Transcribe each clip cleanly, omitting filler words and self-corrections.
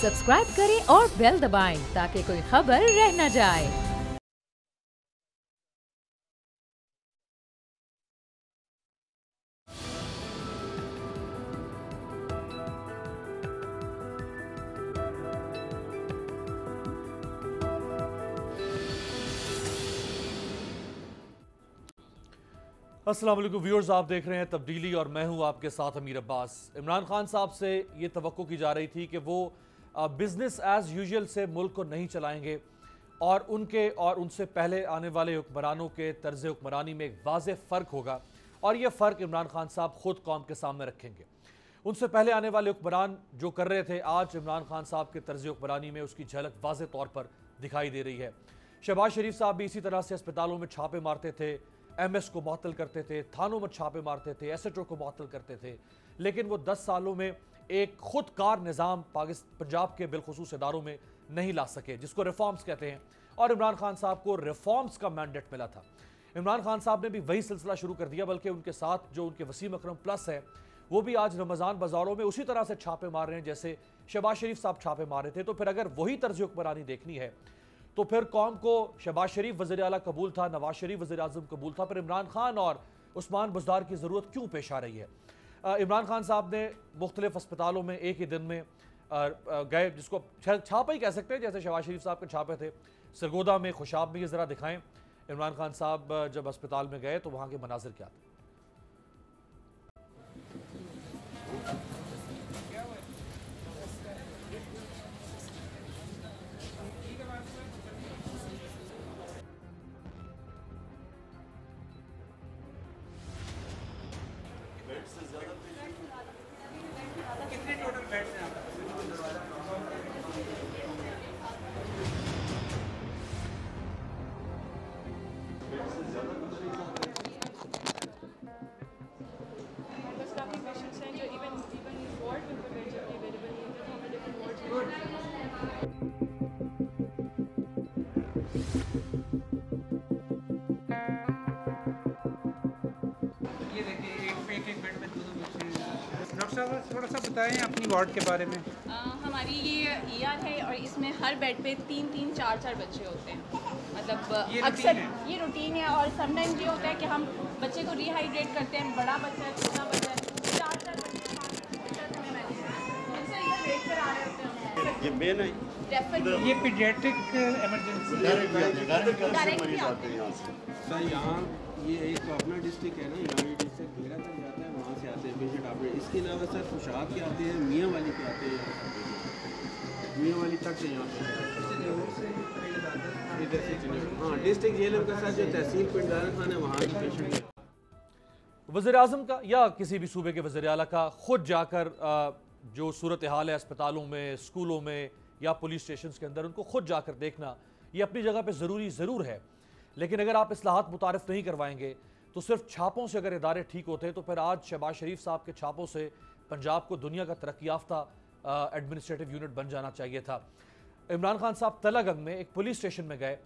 Subscribe करें और bell दबाएं ताकि कोई खबर रह न जाए। अस्सलाम वालेकुम व्यूअर्स, आप देख रहे हैं तब्दीली और मैं हूं आपके साथ अमीर अब्बास। इमरान खान साहब से ये तवक्को की जा रही थी कि वो बिजनेस एज यूजुअल से मुल्क को नहीं चलाएंगे और उनके और उनसे पहले आने वाले हुक्मरानों के तर्ज हुक्मरानी में एक वाज़ेह फ़र्क होगा और ये फ़र्क इमरान खान साहब खुद कौम के सामने रखेंगे। उनसे पहले आने वाले हुक्मरान जो कर रहे थे, आज इमरान खान साहब के तर्ज हुक्मरानी में उसकी झलक वाज़ेह तौर पर दिखाई दे रही है। शहबाज शरीफ साहब भी इसी तरह से अस्पतालों में छापे मारते थे, MS को मुअत्तल करते थे, थानों में छापे मारते थे, SHO को मुअत्तल करते थे, लेकिन वो 10 सालों में एक खुदकार निज़ाम पंजाब के बिलखुसूस इदारों में नहीं ला सके, जिसको रिफॉर्म्स कहते हैं। और इमरान खान साहब को रिफॉर्म्स का मैंडेट मिला था। इमरान खान साहब ने भी वही सिलसिला शुरू कर दिया, बल्कि उनके साथ जो उनके वसीम अकरम प्लस है वो भी आज रमज़ान बाजारों में उसी तरह से छापे मार रहे हैं जैसे शहबाज शरीफ साहब छापे मारे थे। तो फिर अगर वही तर्ज हुक्मरानी देखनी है तो फिर कौम को शहबाज शरीफ वज़ीर आला कबूल था, नवाज शरीफ वज़ीर आज़म कबूल था, पर इमरान खान और उस्मान बुज़दार की ज़रूरत क्यों पेश आ रही है? इमरान खान साहब ने मुख्तलिफ अस्पतालों में एक ही दिन में गए, जिसको छापा ही कह सकते हैं, जैसे शहबाज शरीफ साहब के छापे थे सरगोदा में, खुशाब में। ये ज़रा दिखाएं इमरान खान साहब जब अस्पताल में गए तो वहाँ के मनाजिर क्या थे। कितने टोटल बेड्स हैं? ये देखिए एक बेड में दोनों बच्चे हैं। डॉक्टर साहब थोड़ा सा बताएं अपनी वार्ड के बारे में। हमारी ये ER है और इसमें हर बेड पे 3-3, 4-4 बच्चे होते हैं। मतलब अक्सर ये रूटीन है और समटाइम्स ये होता है कि हम बच्चे को रिहाइड्रेट करते हैं, बड़ा बच्चा है, छोटा बच्चा है, 4-4 बच्चे वेट पर आ रहे होते हैं। ये मेन है, ये पीडियाट्रिक इमरजेंसी डायरेक्टली आते हैं। सर यहाँ ये एक तो अपना डिस्ट्रिक्ट है ना, यहाँ ये डिस्ट्रिक्ट मेरा तक जाता है, वहाँ से आते हैं पेशेंट। आपने इसके अलावा सर खुशाब के आते हैं, मियाँ वाली के आते हैं, मियाँ वाली तक से यहाँ इधर से। हाँ, डिस्ट्रिक्ट जेल का सर जो तहसील पिंडारा खान है वहाँ के पेशेंट है। वज़ीर आज़म का या किसी भी सूबे के वज़ीर आला का खुद जाकर जो सूरत हाल है अस्पतालों में, स्कूलों में या पुलिस स्टेशन के अंदर, उनको खुद जाकर देखना ये अपनी जगह पे ज़रूरी ज़रूर है। लेकिन अगर आप इस्लाहात मुतारिफ नहीं करवाएंगे तो सिर्फ छापों से अगर इदारे ठीक होते तो फिर आज शहबाज शरीफ साहब के छापों से पंजाब को दुनिया का तरक्की याफ्ता एडमिनिस्ट्रेटिव यूनिट बन जाना चाहिए था। इमरान खान साहब तलागंग में एक पुलिस स्टेशन में गए,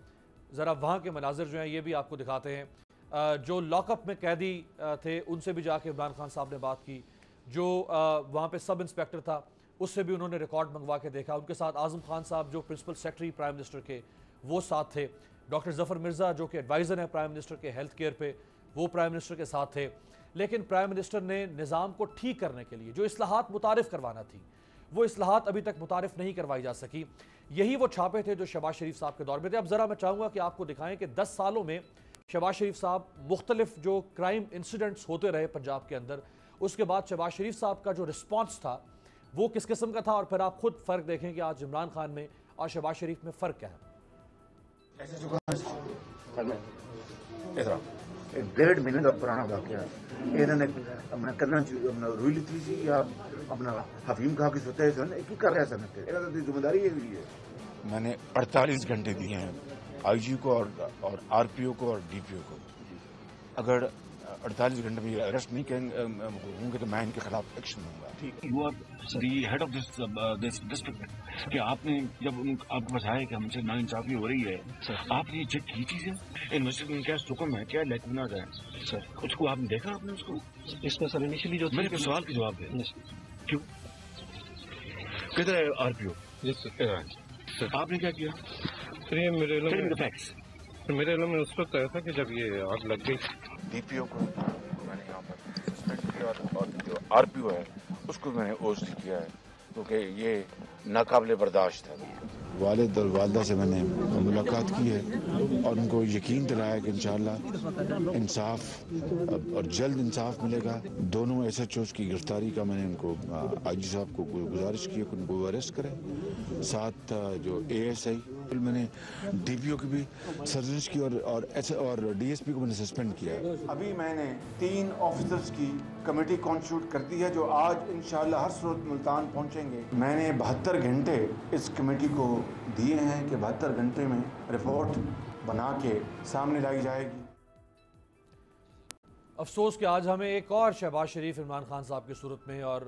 ज़रा वहाँ के मनाजिर जो हैं ये भी आपको दिखाते हैं। जो लॉकअप में कैदी थे उनसे भी जाके इमरान खान साहब ने बात की। जो वहाँ पे सब इंस्पेक्टर था उससे भी उन्होंने रिकॉर्ड मंगवा के देखा। उनके साथ आज़म खान साहब जो प्रिंसिपल सेक्रेटरी प्राइम मिनिस्टर के वो साथ थे। डॉक्टर जफ़र मिर्ज़ा जो कि एडवाइज़र हैं प्राइम मिनिस्टर के हेल्थ केयर पे, वो प्राइम मिनिस्टर के साथ थे। लेकिन प्राइम मिनिस्टर ने निज़ाम को ठीक करने के लिए जो इस्लाहात मुतारिफ करवाना थी वो इस्लाहात अभी तक मुतारिफ नहीं करवाई जा सकी। यही वो छापे थे जो शहबाज शरीफ साहब के दौर में थे। अब ज़रा मैं चाहूँगा कि आपको दिखाएं कि 10 सालों में शहबाज शरीफ साहब मुख्तलिफ जो क्राइम इंसिडेंट्स होते रहे पंजाब के अंदर, उसके बाद शहबाज शरीफ साहब का जो रिस्पॉन्स था वो किस किस्म का था, और फिर आप खुद फ़र्क देखें कि आज इमरान खान में और शहबाज शरीफ में फ़र्क क्या है। डेढ़ महीने का पुराना वाकया है। इन्होंने अपना करना अपना रुई ली थी या अपना हफीम खा के सोते हैं की कर रहे हैं, जिम्मेदारी ये भी है। मैंने 48 घंटे दिए हैं IG को और RPO को और DPO को। अगर 48 घंटे में अरेस्ट नहीं होंगे तो मैं इनके खिलाफ एक्शन लूंगा। You are the head of this district कि आपने जब आपको बताया कि हमसे नाइंसाफी हो रही है, आपने चेक की चीजें इन्वेस्टिगेशन में क्या हुक्म है, क्या लेटना है सर, उसको आपने देखा? आपने उसको इसमें सर इनिशियली जो मेरे सवाल के जवाब दे क्यों किधर है RPO? आपने क्या किया? ये मेरे इल्म में उस वक्त आया था कि जब ये आग लग गई। डीपीओ को मैंने यहाँ पर सस्पेंड किया और जो आरपीओ है उसको मैंने ओस्ट किया है क्योंकि ये नाकाबिले बर्दाश्त है। वालिद और वालदा से मैंने मुलाकात की है और उनको यकीन दिलाया कि इंशाअल्लाह इंसाफ और जल्द इंसाफ मिलेगा। दोनों एसएचओज़ की गिरफ्तारी का मैंने उनको आईजी साहब को गुजारिश की कि उनको अरेस्ट करें। साथ जो एएसआई मैंने डीपीओ की भी सर्जरीज की और डीएसपी को मैंने सस्पेंड किया। अभी मैंने 3 ऑफिसर्स की कमेटी कॉन्स्टिट्यूट कर दी है जो आज इंशाअल्लाह हर सूरत मुल्तान पहुंचेंगे। मैंने 72 घंटे इस कमेटी को दिए हैं कि 72 घंटे में रिपोर्ट बना के सामने लाई जाएगी। अफसोस कि आज हमें एक और शहबाज शरीफ इमरान खान साहब की सूरत में और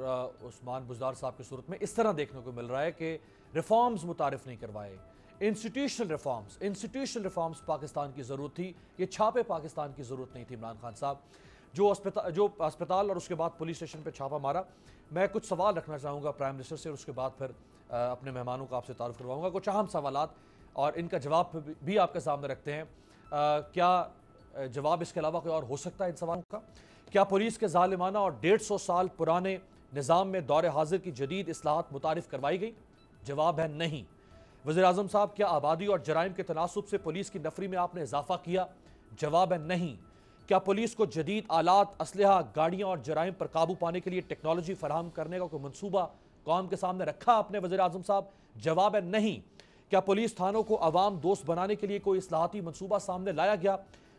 उस्मान बुज़दार साहब की सूरत में इस तरह देखने को मिल रहा है कि रिफॉर्म्स मुतारिफ नहीं करवाए। इंस्टीट्यूशनल रिफॉर्म्स पाकिस्तान की ज़रूरत थी, ये छापे पाकिस्तान की ज़रूरत नहीं थी। इमरान खान साहब जो अस्पताल और उसके बाद पुलिस स्टेशन पर छापा मारा, मैं कुछ सवाल रखना चाहूँगा प्राइम मिनिस्टर से और उसके बाद फिर अपने मेहमानों का आपसे तारुफ करवाऊँगा। कुछ अहम सवालात और इनका जवाब भी आपके सामने रखते हैं। क्या जवाब इसके अलावा कोई और हो सकता है इन सवालों का? क्या पुलिस के ज़ालिमाना और 150 साल पुराने निज़ाम में दौर हाजिर की जदीद इस्लाहात मुतारिफ करवाई गई? जवाब है नहीं। वज़ीर-ए-आज़म साहब, क्या आबादी और जराइम के तनासुब से पुलिस की नफरी में आपने इजाफा किया? जवाब है नहीं। क्या पुलिस को जदीद आलात, असलहा, गाड़ियाँ और जराइम पर काबू पाने के लिए टेक्नोलॉजी फराहम करने का कोई मनसूबा कौम के सामने रखा आपने वज़ीर-ए-आज़म साहब? जवाब है नहीं। क्या पुलिस थानों को अवाम दोस्त बनाने के लिए कोई इस्लाहाती मनसूबा सामने लाया गया?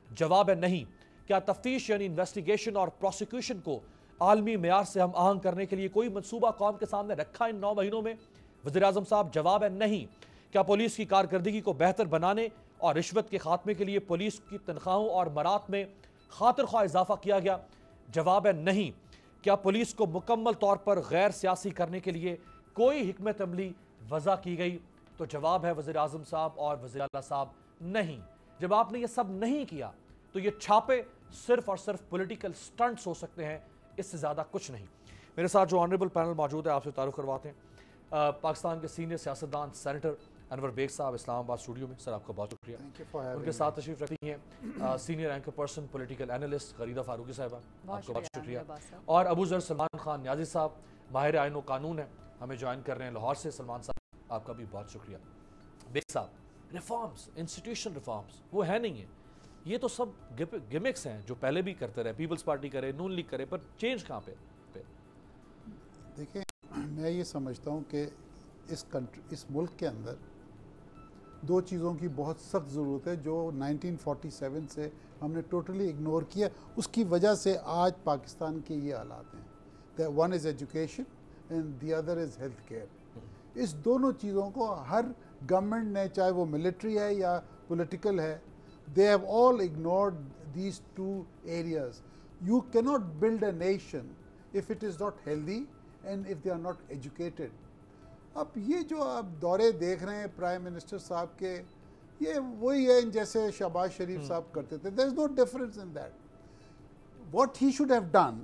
जवाब है नहीं। क्या तफ्तीश यानी इन्वेस्टिगेशन और प्रोसिक्यूशन को आलमी मेयार से हम आहंग करने के लिए कोई मनसूबा कौम के सामने रखा इन 9 महीनों में? वज़ीर-ए-आज़म साहब, जवाब है नहीं। क्या पुलिस की कारकर्दगी को बेहतर बनाने और रिश्वत के खात्मे के लिए पुलिस की तनख्वाहों और मरात में खातिर ख्वाह इजाफा किया गया? जवाब है नहीं। क्या पुलिस को मुकम्मल तौर पर गैर सियासी करने के लिए कोई हिकमत अमली वज़ा की गई? तो जवाब है वज़ीर-ए-आज़म साहब और वज़ीर आला साहब, नहीं। जब आपने ये सब नहीं किया तो ये छापे सिर्फ और सिर्फ पॉलिटिकल स्टंट्स हो सकते हैं, इससे ज़्यादा कुछ नहीं। मेरे साथ जो ऑनरेबल पैनल मौजूद है, आपसे तारुफ करवाते हैं। पाकिस्तान के सीनियर सियासतदान सेनेटर अनवर बेग साहब इस्लामाबाद स्टूडियो में। सर, आपका बहुत शुक्रिया। उनके साथ तशरीफ रखती हैं senior anchor person political analyst Gharida Farooqui साहिबा, आपका बहुत शुक्रिया। और अबू ज़र सलमान खान न्याजी साहब माहिर आइन व कानून है, हमें ज्वाइन कर रहे हैं लाहौर से। सलमान साहब, आपका भी बहुत शुक्रिया। बेग साहब, रिफॉर्म्स, इंस्टीट्यूशनल रिफॉर्म्स वो है नहीं है, ये तो सब गिमिक्स हैं जो पहले भी करते रहे, पीपल्स पार्टी करे, नून लीग करे, पर चेंज कहाँ पे? देखिए, मैं ये समझता हूँ कि इस मुल्क के अंदर 2 चीज़ों की बहुत सख्त ज़रूरत है जो 1947 से हमने टोटली इग्नोर किया। उसकी वजह से आज पाकिस्तान के ये हालात हैं। One is education and the other is health care. इस दोनों चीज़ों को हर गवर्नमेंट ने, चाहे वो मिलिट्री है या पॉलिटिकल है, they have all ignored these 2 areas. You cannot build a nation if it is not healthy and if they are not educated. अब ये जो आप दौरे देख रहे हैं प्राइम मिनिस्टर साहब के, ये वही है जैसे शहबाज शरीफ साहब करते थे। there is no difference in that. What he should have done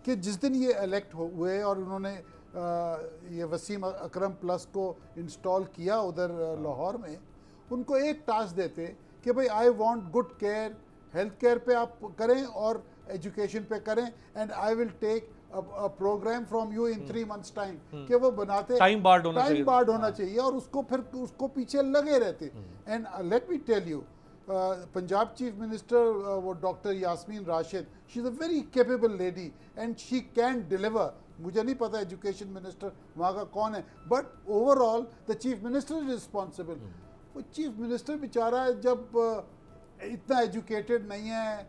कि जिस दिन ये इलेक्ट हुए और उन्होंने ये वसीम अकरम प्लस को इंस्टॉल किया उधर लाहौर में, उनको एक टास्क देते कि भाई I want good care, health care पे आप करें और एजुकेशन पे करें, and I will take a programme from you in 3 months time. कि वो बनाते टाइम बार्ड होना चाहिए और उसको फिर उसको पीछे लगे रहते। And let me tell you, Punjab chief minister वो doctor Yasmin Rashid, she is a very capable lady and she can deliver. मुझे नहीं पता एजुकेशन मिनिस्टर वहाँ का कौन है, but overall the chief minister is responsible. वो चीफ मिनिस्टर बेचारा जब इतना एजुकेटेड नहीं है,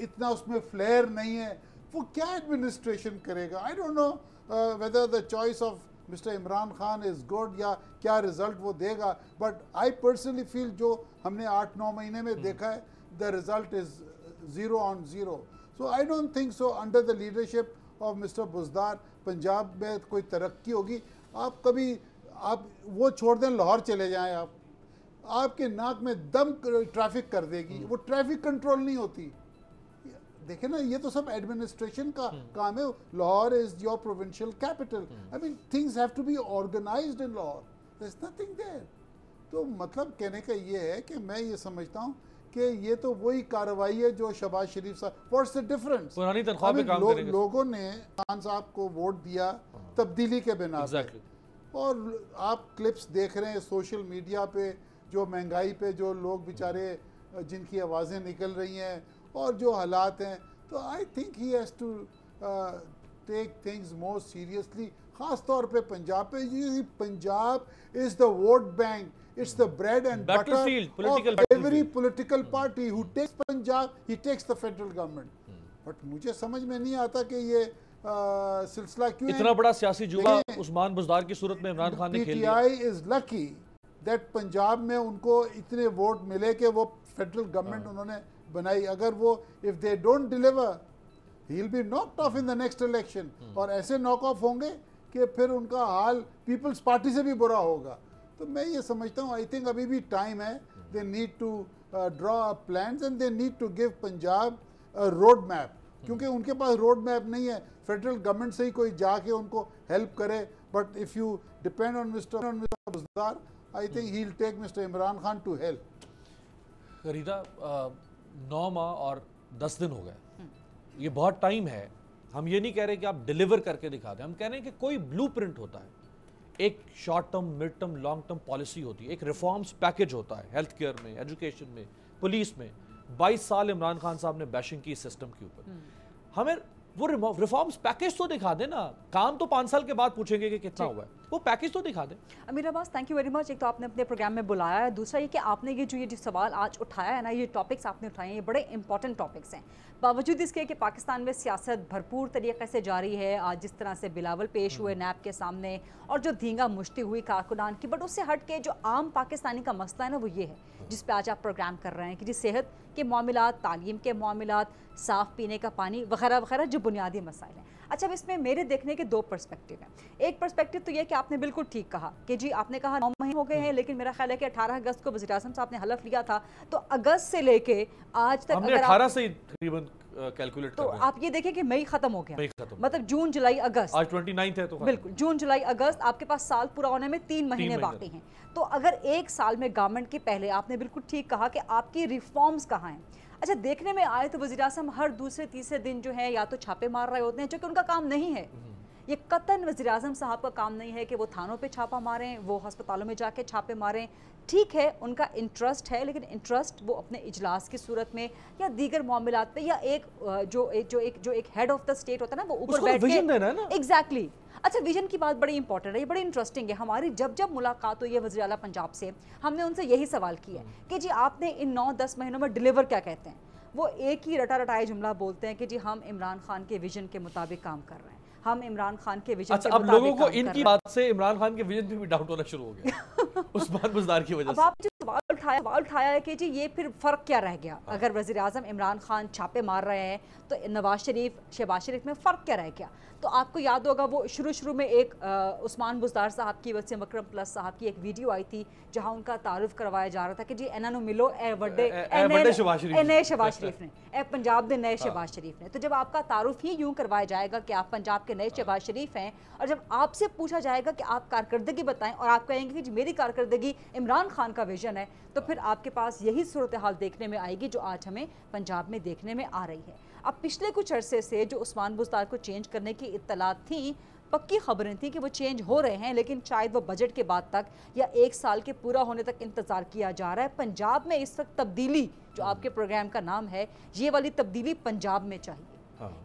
इतना उसमें फ्लेयर नहीं है, वो क्या एडमिनिस्ट्रेशन करेगा? I don't know whether the choice of mister Imran Khan is good या क्या रिजल्ट वो देगा, बट आई पर्सनली फील जो हमने 8-9 महीने में देखा है, the result is 0 on 0। So I don't think so under the leadership of mister Buzdar Punjab में कोई तरक्की होगी। आप कभी आप वो छोड़ दें, लाहौर चले जाएं, आपके नाक में दम ट्रैफिक कर देगी, वो ट्रैफिक कंट्रोल नहीं होती। देखें ना, ये तो सब एडमिनिस्ट्रेशन का काम है। Lahore is your provincial capital. I mean things have to be organised in Lahore. there's nothing there. तो मतलब कहने का ये है कि मैं ये समझता हूँ कि ये तो वही कार्रवाई है जो शहबाज शरीफ साहब, व्हाट्स द डिफरेंस? पुरानी तनख्वाह पे काम करेंगे। लोगों ने खान साहब को वोट दिया तब्दीली के बिना पे, और आप क्लिप्स देख रहे हैं सोशल मीडिया पे, जो महंगाई पे जो लोग बेचारे जिनकी आवाज़ें निकल रही हैं और जो हालात हैं, तो I think he has to take things more seriously, ख़ास तौर पे पंजाब पे। Punjab is the vote bank, it's the bread and butter of every political party. Who takes Punjab, he takes the federal government. But मुझे समझ में नहीं आता कि ये सिलसिला क्यों इतना बड़ा सियासी जुआ उस्मान बुज़दार की सूरत में इमरान खान ने खेल लिया। PTI is lucky that Punjab में उनको इतने वोट मिले कि वो फेडरल गवर्नमेंट उन्होंने बनाई। अगर वो if they don't deliver, he'll be knocked off in the next election. और ऐसे नॉक ऑफ होंगे कि फिर उनका हाल पीपल्स पार्टी से भी बुरा होगा। तो मैं ये समझता हूँ, आई थिंक अभी भी टाइम है, they need to draw plans and they need to give Punjab road map, क्योंकि उनके पास रोड मैप नहीं है। फेडरल गवर्नमेंट से ही कोई जाके उनको हेल्प करे, but if you depend on mister Buzdar, I think he will take mister Imran Khan to help. Farida, 9 माह और 10 दिन हो गए, ये बहुत टाइम है। हम ये नहीं कह रहे कि आप डिलीवर करके दिखा दें, हम कह रहे हैं कि कोई ब्लूप्रिंट होता है, एक short term, mid term, long term policy होती है, एक रिफॉर्म्स पैकेज होता है, हेल्थ केयर में, एजुकेशन में, पुलिस में। 22 साल इमरान खान साहब ने बैशिंग की सिस्टम के ऊपर। हमें वो रिफॉर्म्स पैकेज तो दिखा देना, काम तो 5 साल के बाद पूछेंगे कि कितना हुआ है, वो पैकेज तो दिखा दें। अमीर Abbas, thank you very much. एक तो आपने अपने प्रोग्राम में बुलाया है, दूसरा ये कि आपने ये जो सवाल आज उठाया है ना, ये टॉपिक्स आपने उठाए हैं, ये बड़े इंपॉर्टेंट टॉपिक्स हैं। बावजूद इसके कि पाकिस्तान में सियासत भरपूर तरीके से जारी है, आज जिस तरह से बिलावल पेश हुए नैब के सामने और जो धींगा मुश्ती हुई कारकुनान की, बट उससे हट के जो आम पाकिस्तानी का मसला है ना, वो ये है जिस पे आज आप प्रोग्राम कर रहे हैं कि जी सेहत के मामलात, तालीम के मामलात, साफ़ पीने का पानी वगैरह वगैरह जो बुनियादी मसाइल हैं। अच्छा, अब इसमें मेरे देखने के 2 पर्सपेक्टिव हैं। एक पर्सपेक्टिव तो ये कि आपने बिल्कुल ठीक कहा कि जी आपने कहा 9 महीने हो गए हैं, लेकिन मेरा ख्याल है कि 18 अगस्त को वज़ीर आज़म साहब ने हलफ लिया था, तो अगस्त से लेके आज तक अगर 18 से तकरीबन कैलकुलेट तो आप ये देखें कि मई खत्म हो गया, मतलब जून जुलाई अगस्त, आज 29 है तो बिल्कुल जून जुलाई अगस्त, आपके पास साल पूरा होने में 3 महीने बाकी हैं। तो अगर 1 साल में गवर्नमेंट के पहले आपने बिल्कुल ठीक कहा कि आपकी रिफॉर्म्स कहाँ हैं। अच्छा, देखने में आए तो वज़ीर आज़म हर दूसरे तीसरे दिन जो है या तो छापे मार रहे होते हैं, जो कि उनका काम नहीं है। ये कतन वज़ीर आज़म साहब का काम नहीं है कि वो थानों पे छापा मारें, वो अस्पतालों में जाके छापे मारें। ठीक है, उनका इंटरेस्ट है, लेकिन इंटरेस्ट वो अपने इजलास की सूरत में या दीगर मामलात पे, या एक हेड ऑफ द स्टेट होता है ना, वो ऊपर बैठ के एग्जैक्टली। अच्छा, विजन की बात बड़ी इंपॉर्टेंट है, ये बड़ी इंटरेस्टिंग है। हमारी जब मुलाकात हुई है वज़ीर आला पंजाब से, हमने उनसे यही सवाल किया है कि जी आपने इन 9-10 महीनों में डिलीवर क्या कहते हैं। वो एक ही रटा रटाए जुमला बोलते हैं कि जी हम इमरान खान के विजन के मुताबिक काम कर रहे हैं, हम इमरान खान के विजन के मुताबिक। अब लोगों को इनकी बात से इमरान खान के विजन पे भी डाउट होना शुरू हो गया उस्मान बुज़दार की वजह से। अब आप जो सवाल उठाया है कि जी ये फिर फ़र्क क्या रह गया, अगर वज़ीर आज़म इमरान खान छापे मार रहे हैं तो नवाज शरीफ, शहबाज शरीफ में फ़र्क क्या रह गया। तो आपको याद होगा वो शुरू में एक उस्मान बुज़दार साहब की, वसीम अकरम प्लस साहब की एक वीडियो आई थी जहां उनका तारुफ करवाया जा रहा था कि जी इन्होंने मिलो नए शहबाज शरीफ ने, पंजाब के नए शहबाज शरीफ ने। तो जब आपका तारुफ ही यूँ करवाया जाएगा कि आप पंजाब के नए शहबाज शरीफ हैं, और जब आपसे पूछा जाएगा कि आप कारकर्दगी बताएं और आप कहेंगे कि जी मेरी कारकर्दगी इमरान खान का विजन है, तो फिर आपके पास यही सूरत हाल देखने में आएगी जो आज हमें पंजाब में देखने में आ रही है। अब पिछले कुछ अरसे से जो उस्मान बुज़दार को चेंज करने की इत्तलात थी, पक्की खबरें थी कि वो चेंज हो रहे हैं, लेकिन शायद वो बजट के बाद तक या 1 साल के पूरा होने तक इंतज़ार किया जा रहा है। पंजाब में इस वक्त तब्दीली, जो आपके प्रोग्राम का नाम है, ये वाली तब्दीली पंजाब में चाहिए।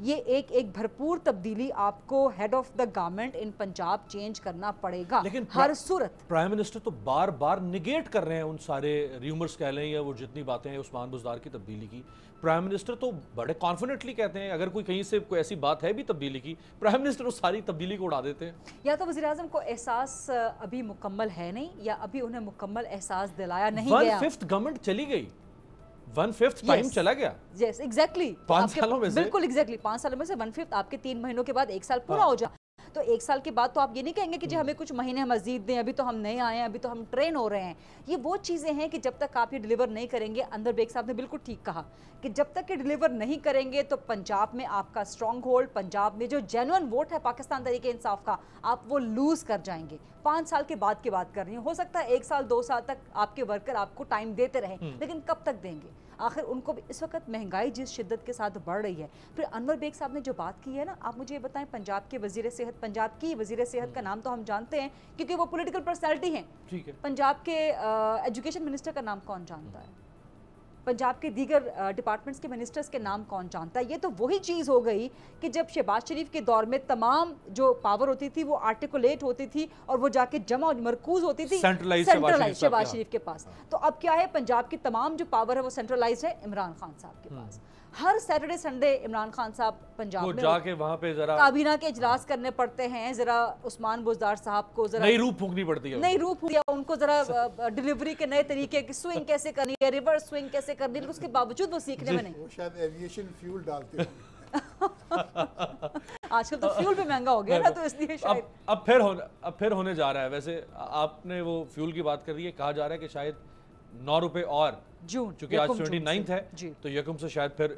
ये एक भरपूर तब्दीली आपको head of the government in Punjab change करना पड़ेगा, लेकिन हर सूरत। प्राइम मिनिस्टर तो बार बार निगेट कर रहे हैं उन सारे रूमर्स कह लें या वो जितनी बातें हैं उस्मान बुज़दार की तब्दीली की। प्राइम मिनिस्टर तो बड़े कॉन्फिडेंटली कहते हैं अगर कोई कहीं से कोई ऐसी बात है भी तब्दीली की, प्राइम मिनिस्टर उस सारी तब्दीली को उड़ा देते हैं। या तो वज़ीर आज़म को एहसास अभी मुकम्मल है नहीं, या अभी उन्हें मुकम्मल एहसास दिलाया नहीं गया। 1/5 गवर्नमेंट चली गई, 1/5 टाइम चला गया। यस एग्जैक्टली, 5 सालों में से बिल्कुल एग्जैक्टली 5 सालों में से 1/5 आपके 3 महीनों के बाद 1 साल पूरा हो जाए। तो 1 साल के बाद तो आप ये नहीं कहेंगे कि जी हमें कुछ महीने मजीद दें, अभी तो हम नए आए हैं, अभी तो हम ट्रेन हो रहे हैं। ये वो चीज़ें हैं कि जब तक आप ये डिलीवर नहीं करेंगे, अनवर बेग साहब ने बिल्कुल ठीक कहा कि जब तक ये डिलीवर नहीं करेंगे तो पंजाब में आपका स्ट्रॉन्ग होल्ड, पंजाब में जो जेन्युइन वोट है पाकिस्तान तरीके इंसाफ का, आप वो लूज़ कर जाएंगे। 5 साल के बाद की बात कर रही हूँ, हो सकता है 1 साल 2 साल तक आपके वर्कर आपको टाइम देते रहे, लेकिन कब तक देंगे? आखिर उनको भी इस वक्त महंगाई जिस शिद्दत के साथ बढ़ रही है। फिर अनवर बेग साहब ने जो बात की है ना, आप मुझे ये बताएं, पंजाब के वजीर सेहत, पंजाब की वजीर सेहत का नाम तो हम जानते हैं क्योंकि वो पॉलिटिकल पर्सनैलिटी हैं, ठीक है। पंजाब के एजुकेशन मिनिस्टर का नाम कौन जानता है? पंजाब के दीगर डिपार्टमेंट्स के मिनिस्टर्स के नाम कौन जानता है? ये तो वही चीज़ हो गई कि जब शहबाज शरीफ के दौर में तमाम जो पावर होती थी वो आर्टिकुलेट होती थी और वो जाके जमा और मरकूज होती थी सेंट्रलाइज शहबाज शरीफ के पास। तो अब क्या है, पंजाब की तमाम जो पावर है वो सेंट्रलाइज है इमरान खान साहब के पास। हर सैटरडे संडे इमरान खान साहब पंजाब में जाके वहां पे जरा काबीना के इजलास करने पड़ते हैं, जरा उस्मान बुज़दार साहब को जरा नई रूप फूंकनी पड़ती है, नई रूप उनको जरा डिलीवरी के नए तरीके की स्विंग कैसे करनी है, रिवर्स स्विंग कैसे करनी है, उसके बावजूद वो सीखने में नहीं, वो शायद एविएशन फ्यूल डालते हैं। आजकल तो फ्यूल भी महंगा हो गया ना, तो इसलिए शायद अब फिर होने जा रहा है। वैसे आपने वो फ्यूल की बात कर रही है, कहा जा रहा है कि शायद 9 रुपए और जून, चूंकि आज 29 है तो यकम से शायद फिर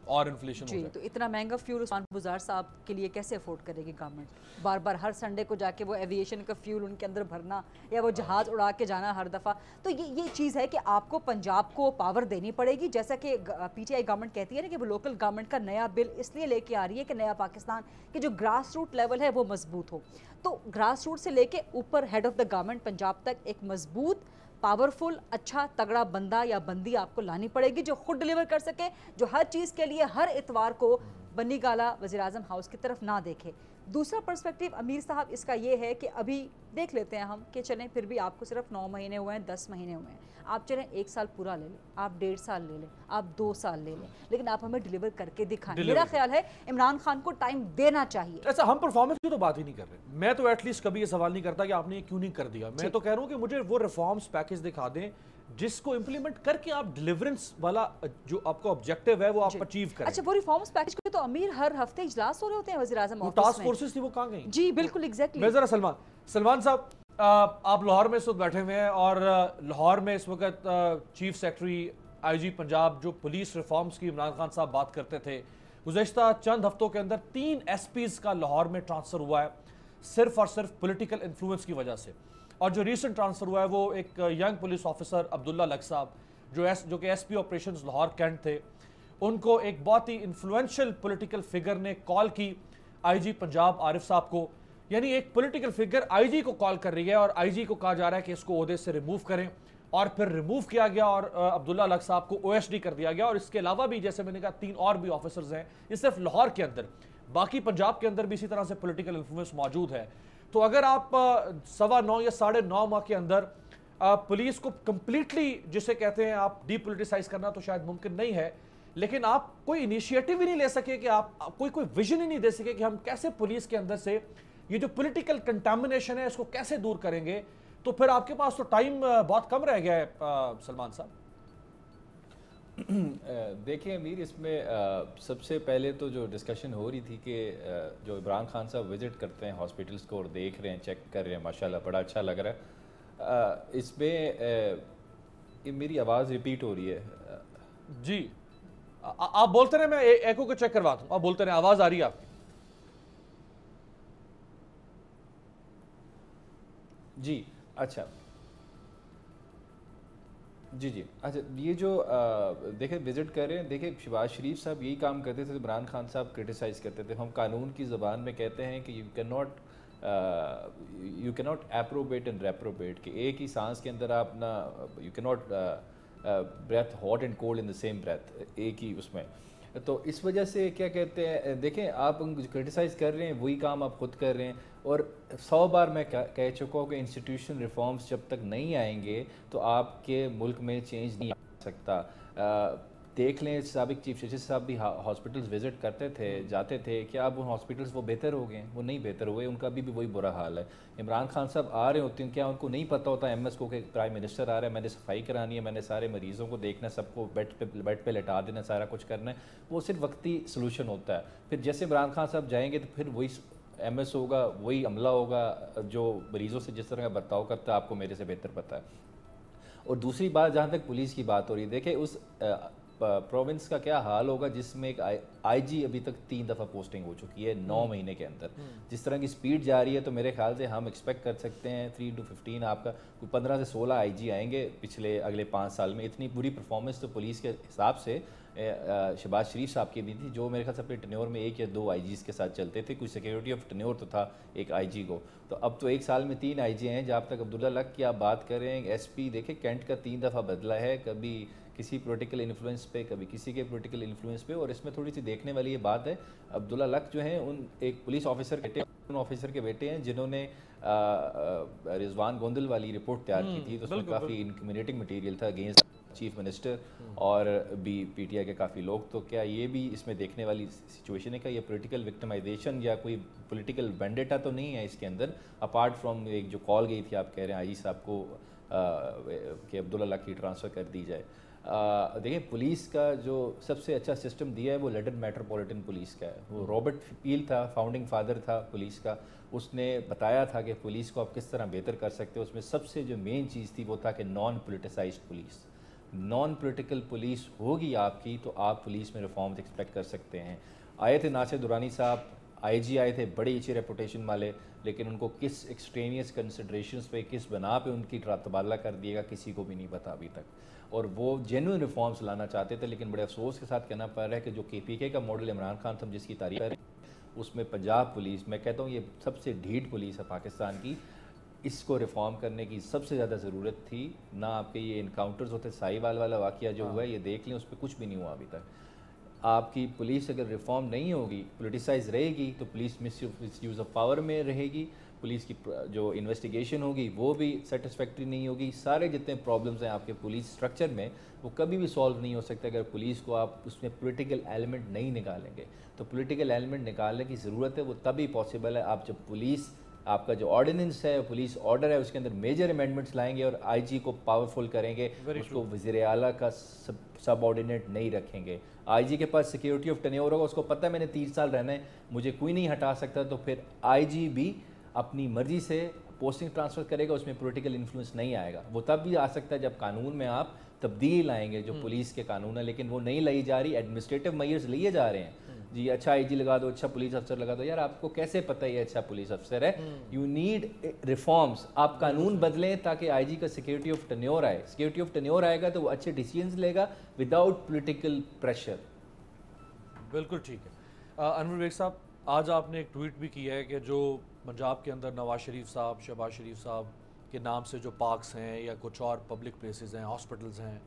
और इन्फ्लेशन हो जाए। तो इतना महंगा फ्यूल उस्मान बुज़दार साहब के लिए कैसे अफोर्ड करेगी गवर्नमेंट? बार बार हर संडे को जाके वो एविएशन का फ्यूल उनके अंदर भरना या वो जहाज़ उड़ा के जाना हर दफ़ा। तो ये चीज़ है कि आपको पंजाब को पावर देनी पड़ेगी, जैसा कि पीटीआई गवर्नमेंट कहती है ना कि वो लोकल गवर्नमेंट का नया बिल इसलिए लेके आ रही है कि नया पाकिस्तान की जो ग्रास रूट लेवल है वो मजबूत हो। तो ग्रास रूट से लेके ऊपर head of the government Punjab तक एक मजबूत, पावरफुल, अच्छा तगड़ा बंदा या बंदी आपको लानी पड़ेगी जो खुद डिलीवर कर सके, जो हर चीज़ के लिए हर इतवार को बन्नी गाला वज़ीर आज़म हाउस की तरफ ना देखे। दूसरा पर्सपेक्टिव अमीर साहब इसका ये है कि अभी देख लेते हैं हम कि चलें फिर भी आपको सिर्फ 9 महीने हुए हैं, 10 महीने हुए हैं, आप चलें 1 साल पूरा ले लें, आप 1.5 साल ले लें, आप 2 साल ले लें, लेकिन आप हमें डिलीवर करके दिखाएं। मेरा ख्याल है इमरान खान को टाइम देना चाहिए। ऐसा हम परफॉर्मेंस की तो बात ही नहीं कर रहे, मैं तो एटलीस्ट कभी ये सवाल नहीं करता कि आपने ये क्यों नहीं कर दिया। मैं तो कह रहा हूँ कि मुझे वो रिफॉर्म्स पैकेज दिखा दें जिसको इंप्लीमेंट करके आप डिलीवरेंस वाला जो आपका ऑब्जेक्टिव है वो आप अचीव करें। अच्छा, वो रिफॉर्म्स पैकेज को तो अमीर हर हफ्ते इजलास हो रहे होते हैं वज़ीर आज़म ऑफिस में, टास्क फोर्सेस थी वो कहाँ गई? जी बिल्कुल एग्जैक्टली। मैं जरा सलमान साहब, आप लाहौर में इस वक्त बैठे हुए हैं और लाहौर में इस वक्त चीफ सेक्रेटरी आईजी पंजाब जो पुलिस रिफॉर्म्स की इमरान खान साहब बात करते थे, गुज़श्ता चंद हफ्तों के अंदर 3 एसपीज का लाहौर में ट्रांसफर हुआ है सिर्फ और सिर्फ पॉलिटिकल इन्फ्लुएंस की वजह से। और जो रीसेंट ट्रांसफर हुआ है वो एक young police officer Abdullah luck साहब जो कि एसपी ऑपरेशंस लाहौर कैंट थे, उनको एक बहुत ही इन्फ्लुएंशियल पॉलिटिकल फिगर ने कॉल की आईजी पंजाब आरिफ साहब को। यानी एक पॉलिटिकल फिगर आईजी को कॉल कर रही है और आईजी को कहा जा रहा है कि इसको ओहदे से रिमूव करें, और फिर रिमूव किया गया और अब्दुल्ला लक साहब को ओएसडी कर दिया गया। और इसके अलावा भी जैसे मैंने कहा 3 और भी ऑफिसर्स हैं, ये सिर्फ लाहौर के अंदर, बाकी पंजाब के अंदर भी इसी तरह से पॉलिटिकल इन्फ्लुएंस मौजूद है। तो अगर आप 9.25 या 9.5 माह के अंदर पुलिस को कंप्लीटली जिसे कहते हैं आप डीपोलिटिसाइज करना तो शायद मुमकिन नहीं है, लेकिन आप कोई इनिशिएटिव ही नहीं ले सके कि आप कोई विजन ही नहीं दे सके कि हम कैसे पुलिस के अंदर से ये जो पॉलिटिकल कंटामिनेशन है इसको कैसे दूर करेंगे, तो फिर आपके पास तो टाइम बहुत कम रह गया है सलमान साहब। देखिए अमीर, इसमें सबसे पहले तो जो डिस्कशन हो रही थी कि जो इमरान खान साहब विज़िट करते हैं हॉस्पिटल्स को और देख रहे हैं, चेक कर रहे हैं, माशाल्लाह बड़ा अच्छा लग रहा है। इसमें मेरी आवाज़ रिपीट हो रही है जी, आप बोलते रहे, मैं एको को चेक करवाता हूँ, आप बोलते रहे, आवाज़ आ रही है आपकी? जी अच्छा जी अच्छा, ये जो देखें विज़िट कर रहे हैं, देखें शहबाज शरीफ साहब यही काम करते थे, इमरान खान साहब क्रिटिसाइज़ करते थे। हम कानून की ज़बान में कहते हैं कि you can not approbate and reprobate, कि एक ही सांस के अंदर आप ना, you can not breathe hot and cold in the same breath, एक ही उसमें। तो इस वजह से क्या कहते हैं, देखें आप क्रिटिसाइज़ कर रहे हैं, वही काम आप खुद कर रहे हैं। और 100 बार मैं कह चुका हूँ कि इंस्टीट्यूशन रिफॉर्म्स जब तक नहीं आएंगे तो आपके मुल्क में चेंज नहीं आ सकता। देख लें, साबिक चीफ जस्टिस साहब भी हॉस्पिटल्स विज़िट करते थे, जाते थे, क्या अब उन हॉस्पिटल्स वो बेहतर हो गए? वो नहीं बेहतर हुए, उनका भी वही बुरा हाल है। इमरान खान साहब आ रहे होते हैं, क्या उनको नहीं पता होता MS को कि प्राइम मिनिस्टर आ रहा है, मैंने सफाई करानी है, मैंने सारे मरीज़ों को देखना, सबको बेड पे लेटा देना, सारा कुछ करना है। वो सिर्फ वक्ती सलूशन होता है। फिर जैसे इमरान खान साहब जाएंगे तो फिर वही MS होगा वही अमला होगा जो मरीज़ों से जिस तरह का बर्ताव करता है, आपको मेरे से बेहतर पता है। और दूसरी बात, जहाँ तक पुलिस की बात हो रही है, देखिए उस प्रोविंस का क्या हाल होगा जिसमें एक IG अभी तक 3 दफ़ा पोस्टिंग हो चुकी है 9 महीने के अंदर। जिस तरह की स्पीड जा रही है तो मेरे ख्याल से हम एक्सपेक्ट कर सकते हैं 3 to 15 आपका 15 से 16 IG आएंगे अगले 5 साल में। इतनी बुरी परफॉर्मेंस तो पुलिस के हिसाब से शहबाज शरीफ साहब की भी थी, जो मेरे ख्याल से अपने टन्योर में 1 या 2 IGs के साथ चलते थे। कुछ सिक्योरिटी ऑफ टन्योर तो था एक IG को, तो अब तो 1 साल में 3 IG हैं। जब तक अब्दुल्ला लक की आप बात करें, SP देखिए कैंट का 3 दफ़ा बदला है, कभी किसी पॉलिटिकल इन्फ्लुएंस पे, कभी किसी के पॉलिटिकल इन्फ्लुएंस पे। और इसमें थोड़ी सी देखने वाली ये बात है, अब्दुल्ला लक जो हैं उन एक पुलिस ऑफिसर के बेटे हैं जिन्होंने रिजवान गोंदल वाली रिपोर्ट तैयार की थी, तो उसमें काफ़ी इंक्रिमिनेटिंग मटेरियल था अगेंस्ट चीफ मिनिस्टर और भी PTI के काफ़ी लोग। तो क्या ये भी इसमें देखने वाली सिचुएशन है? क्या ये पॉलिटिकल विक्टिमाइजेशन या कोई पॉलिटिकल वेंडेटा तो नहीं है इसके अंदर, अपार्ट फ्रॉम एक जो कॉल गई थी आप कह रहे हैं IG साहब को कि अब्दुल्ला लक की ट्रांसफ़र कर दी जाए। देखिए पुलिस का जो सबसे अच्छा सिस्टम दिया है वो लंदन मेट्रोपॉलिटन पुलिस का है। वो रॉबर्ट पील था, फाउंडिंग फादर था पुलिस का, उसने बताया था कि पुलिस को आप किस तरह बेहतर कर सकते हो। उसमें सबसे जो मेन चीज़ थी वो था कि non politicised police, non political police होगी आपकी तो आप पुलिस में रिफॉर्म्स एक्सपेक्ट कर सकते हैं। आए थे नासिर दुरानी साहब, IG आए थे, बड़ी अच्छी रेपुटेशन वाले, लेकिन उनको किस एक्सट्रेनियस कंसिडरेशंस पे, किस बना पे उनकी तबादला कर दिएगा किसी को भी नहीं पता अभी तक। और वो जेन्युइन रिफॉर्म्स लाना चाहते थे, लेकिन बड़े अफसोस के साथ कहना पड़ रहा है कि जो KPK का मॉडल इमरान खान साहब जिसकी तारीफ कर रहे हैं, उसमें पंजाब पुलिस, मैं कहता हूँ ये सबसे ढीठ पुलिस है पाकिस्तान की। इसको रिफॉर्म करने की सबसे ज़्यादा ज़रूरत थी। ना आपके ये इनकाउंटर्स होते, साहिवाल वाला वाक़या जो हुआ है ये देख लें, उस पर कुछ भी नहीं हुआ अभी तक। आपकी पुलिस अगर रिफॉर्म नहीं होगी, पोलिटिसाइज रहेगी, तो पुलिस मिसयूज़ ऑफ पावर में रहेगी, पुलिस की जो इन्वेस्टिगेशन होगी वो भी सेटिस्फैक्ट्री नहीं होगी। सारे जितने प्रॉब्लम्स हैं आपके पुलिस स्ट्रक्चर में वो कभी भी सॉल्व नहीं हो सकते अगर पुलिस को आप उसमें पॉलिटिकल एलिमेंट नहीं निकालेंगे। तो पॉलिटिकल एलिमेंट निकालने की ज़रूरत है, वो तभी पॉसिबल है आप जब पुलिस आपका जो ऑर्डिनेंस है, पुलिस ऑर्डर है, उसके अंदर मेजर अमेंडमेंट्स लाएंगे और IG को पावरफुल करेंगे, उसको वज़ीर आला का सब ऑर्डिनेट नहीं रखेंगे। IG के पास सिक्योरिटी ऑफ टन्योर होगा, उसको पता है मैंने 30 साल रहना है, मुझे कोई नहीं हटा सकता, तो फिर IG भी अपनी मर्जी से पोस्टिंग ट्रांसफ़र करेगा, उसमें पॉलिटिकल इन्फ्लुएंस नहीं आएगा। वो तब भी आ सकता है जब कानून में आप तब्दीली लाएंगे, जो पुलिस के कानून है, लेकिन वो नहीं लाई जा रही। एडमिनिस्ट्रेटिव मेजर्स लिए जा रहे हैं जी, अच्छा IG लगा दो, अच्छा पुलिस अफसर लगा दो। यार आपको कैसे पता है अच्छा पुलिस अफसर है? यू नीड रिफॉर्म्स, आप कानून बदलें ताकि IG का सिक्योरिटी ऑफ टन्योर आए। सिक्योरिटी ऑफ टन्योर आएगा तो वो अच्छे डिसीजंस लेगा विदाउट पॉलिटिकल प्रेशर। बिल्कुल ठीक है। अनवर बेग साहब, आज आपने एक ट्वीट भी किया है कि जो पंजाब के अंदर नवाज शरीफ साहब, शहबाज शरीफ साहब के नाम से जो पार्क्स हैं या कुछ और पब्लिक प्लेसेस हैं, हॉस्पिटल्स हैं,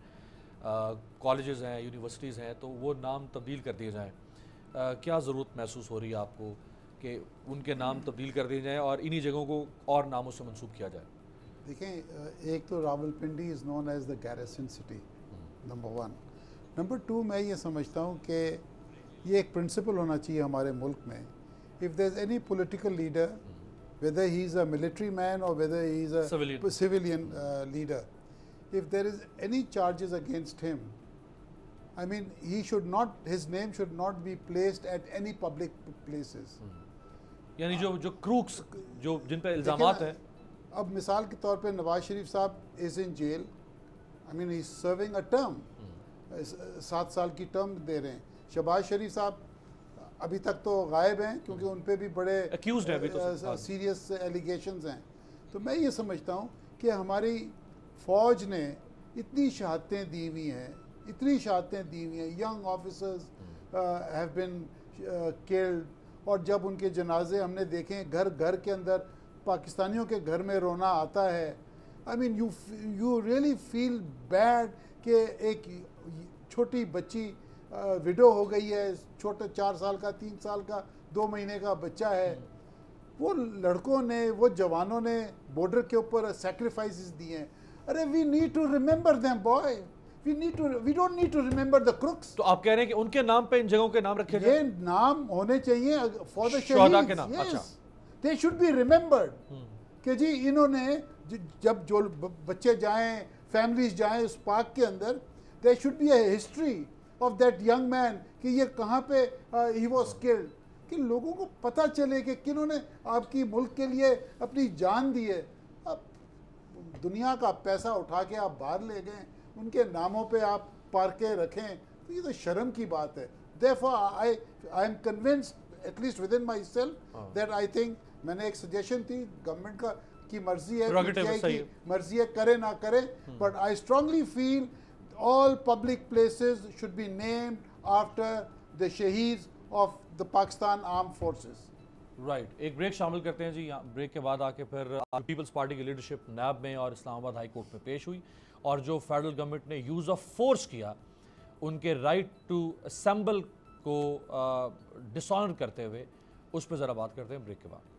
कॉलेजेस हैं, यूनिवर्सिटीज़ हैं, तो वो नाम तब्दील कर दिए जाएं। क्या ज़रूरत महसूस हो रही है आपको कि उनके नाम तब्दील कर दिए जाएं और इन्हीं जगहों को और नामों से मंसूब किया जाए? देखें, एक तो Rawalpindi is known as the garrison city, number 1। Number 2, मैं ये समझता हूँ कि ये एक प्रिंसिपल होना चाहिए हमारे मुल्क में, if there is any political leader, whether he is a military man or whether he is a civilian leader, if there is any charges against him, I mean, he should not, his name should not be placed at any public places. यानी जो crooks जो जिन पे इल्जामात हैं, अब मिसाल के तौर पे नवाज शरीफ साहब is in jail, I mean he is serving a term, 7 साल की टर्म दे रहे हैं। शहबाज शरीफ साहब अभी तक तो गायब हैं क्योंकि उन पे भी बड़े सीरियस एलिगेशंस हैं। तो मैं ये समझता हूँ कि हमारी फ़ौज ने इतनी शहादतें दी हुई हैं, इतनी शहादतें दी हुई हैं, young officers have been killed, और जब उनके जनाजे हमने देखे घर घर के अंदर, पाकिस्तानियों के घर में रोना आता है। I mean you really feel bad कि एक छोटी बच्ची विडो हो गई है, छोटा 4 साल का, 3 साल का, 2 महीने का बच्चा है। वो लड़कों ने, वो जवानों ने बॉर्डर के ऊपर सैक्रिफाइसेस दिए हैं। अरे we need to remember them boy, we don't need to remember the crooks. तो आप कह रहे हैं कि उनके नाम पे इन जगहों के नाम रखे जाए? ये नाम होने चाहिए फॉर द शहीद के नाम। अच्छा, दे शुड बी रिमेंबर्ड कि जी इन्होंने, जब जो बच्चे जाएं, फैमिलीज जाएं उस पार्क के अंदर, there should be a history of that young man कि ये कहाँ पे he was killed। कि लोगों को पता चले कि किन्होंने आपकी मुल्क के लिए अपनी जान दी है। अब दुनिया का पैसा उठा के आप बाहर ले गए, उनके नामों पे आप पार्कें रखें, तो ये तो शर्म की बात है। Therefore, I am convinced, at least within myself, that I think मैंने एक सजेशन थी, गवर्नमेंट का की मर्जी है, की मर्जी है, करे ना करे, but I strongly feel all public places should be named after the shaheeds of the Pakistan Armed Forces. Right, एक ब्रेक शामिल करते हैं जी। ब्रेक के बाद आके फिर पीपल्स पार्टी की लीडरशिप नैब में और इस्लामाबाद हाई कोर्ट में पेश हुई, और जो फेडरल गवर्नमेंट ने यूज़ ऑफ फोर्स किया उनके राइट टू असेंबल को डिसऑनर करते हुए, उस पर ज़रा बात करते हैं ब्रेक के बाद।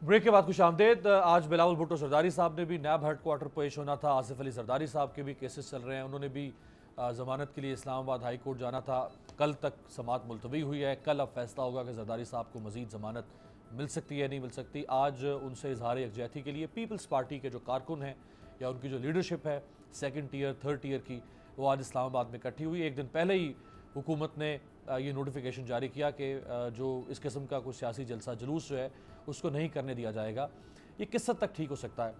ब्रेक के बाद खुशामदीद। आज बिलावल भुट्टो जरदारी साहब ने भी नैब हेडक्वार्टर पेश होना था। आसिफ अली जरदारी साहब के भी केसेस चल रहे हैं, उन्होंने भी ज़मानत के लिए इस्लामाबाद हाई कोर्ट जाना था। कल तक समाअत मुलतवी हुई है, कल अब फैसला होगा कि जरदारी साहब को मज़ीद ज़मानत मिल सकती है नहीं मिल सकती। आज उनसे इजहार यकजहती के लिए पीपल्स पार्टी के जो कारकुन हैं या उनकी जो लीडरशिप है सेकंड टीयर थर्ड टीयर की, वो आज इस्लामाबाद में इकट्ठी हुई। एक दिन पहले ही हुकूमत ने ये नोटिफिकेशन जारी किया कि जो इस किस्म का कोई सियासी जलसा जुलूस जो है उसको नहीं करने दिया जाएगा। ये किस हद तक ठीक हो सकता है?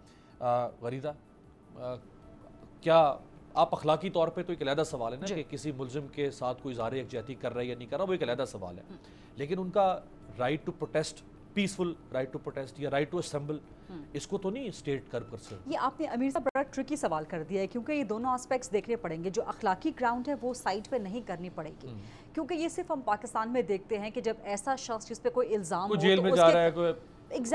वरीदा, क्या आप अखलाकी तौर पे, तो एक अलहदा सवाल है ना कि किसी मुलजिम के साथ कोई इज़हार यकजहती कर रहा है या नहीं कर रहा, वो एक अलहदा सवाल है, लेकिन उनका right to protest, peaceful right to protest या राइट टू असेंबल, इसको तो नहीं स्टेट कर सकते। ये आपने अमीर साहब बड़ा ट्रिकी सवाल कर दिया है, क्योंकि ये दोनों एस्पेक्ट्स देखने पड़ेंगे। जो अखलाकी ग्राउंड है वो साइड पे नहीं करनी पड़ेगी, क्योंकि ये सिर्फ हम पाकिस्तान में देखते हैं कि जब ऐसा शख्स जिस पे कोई इल्ज़ाम हो, जेल में जा रहा है, कोई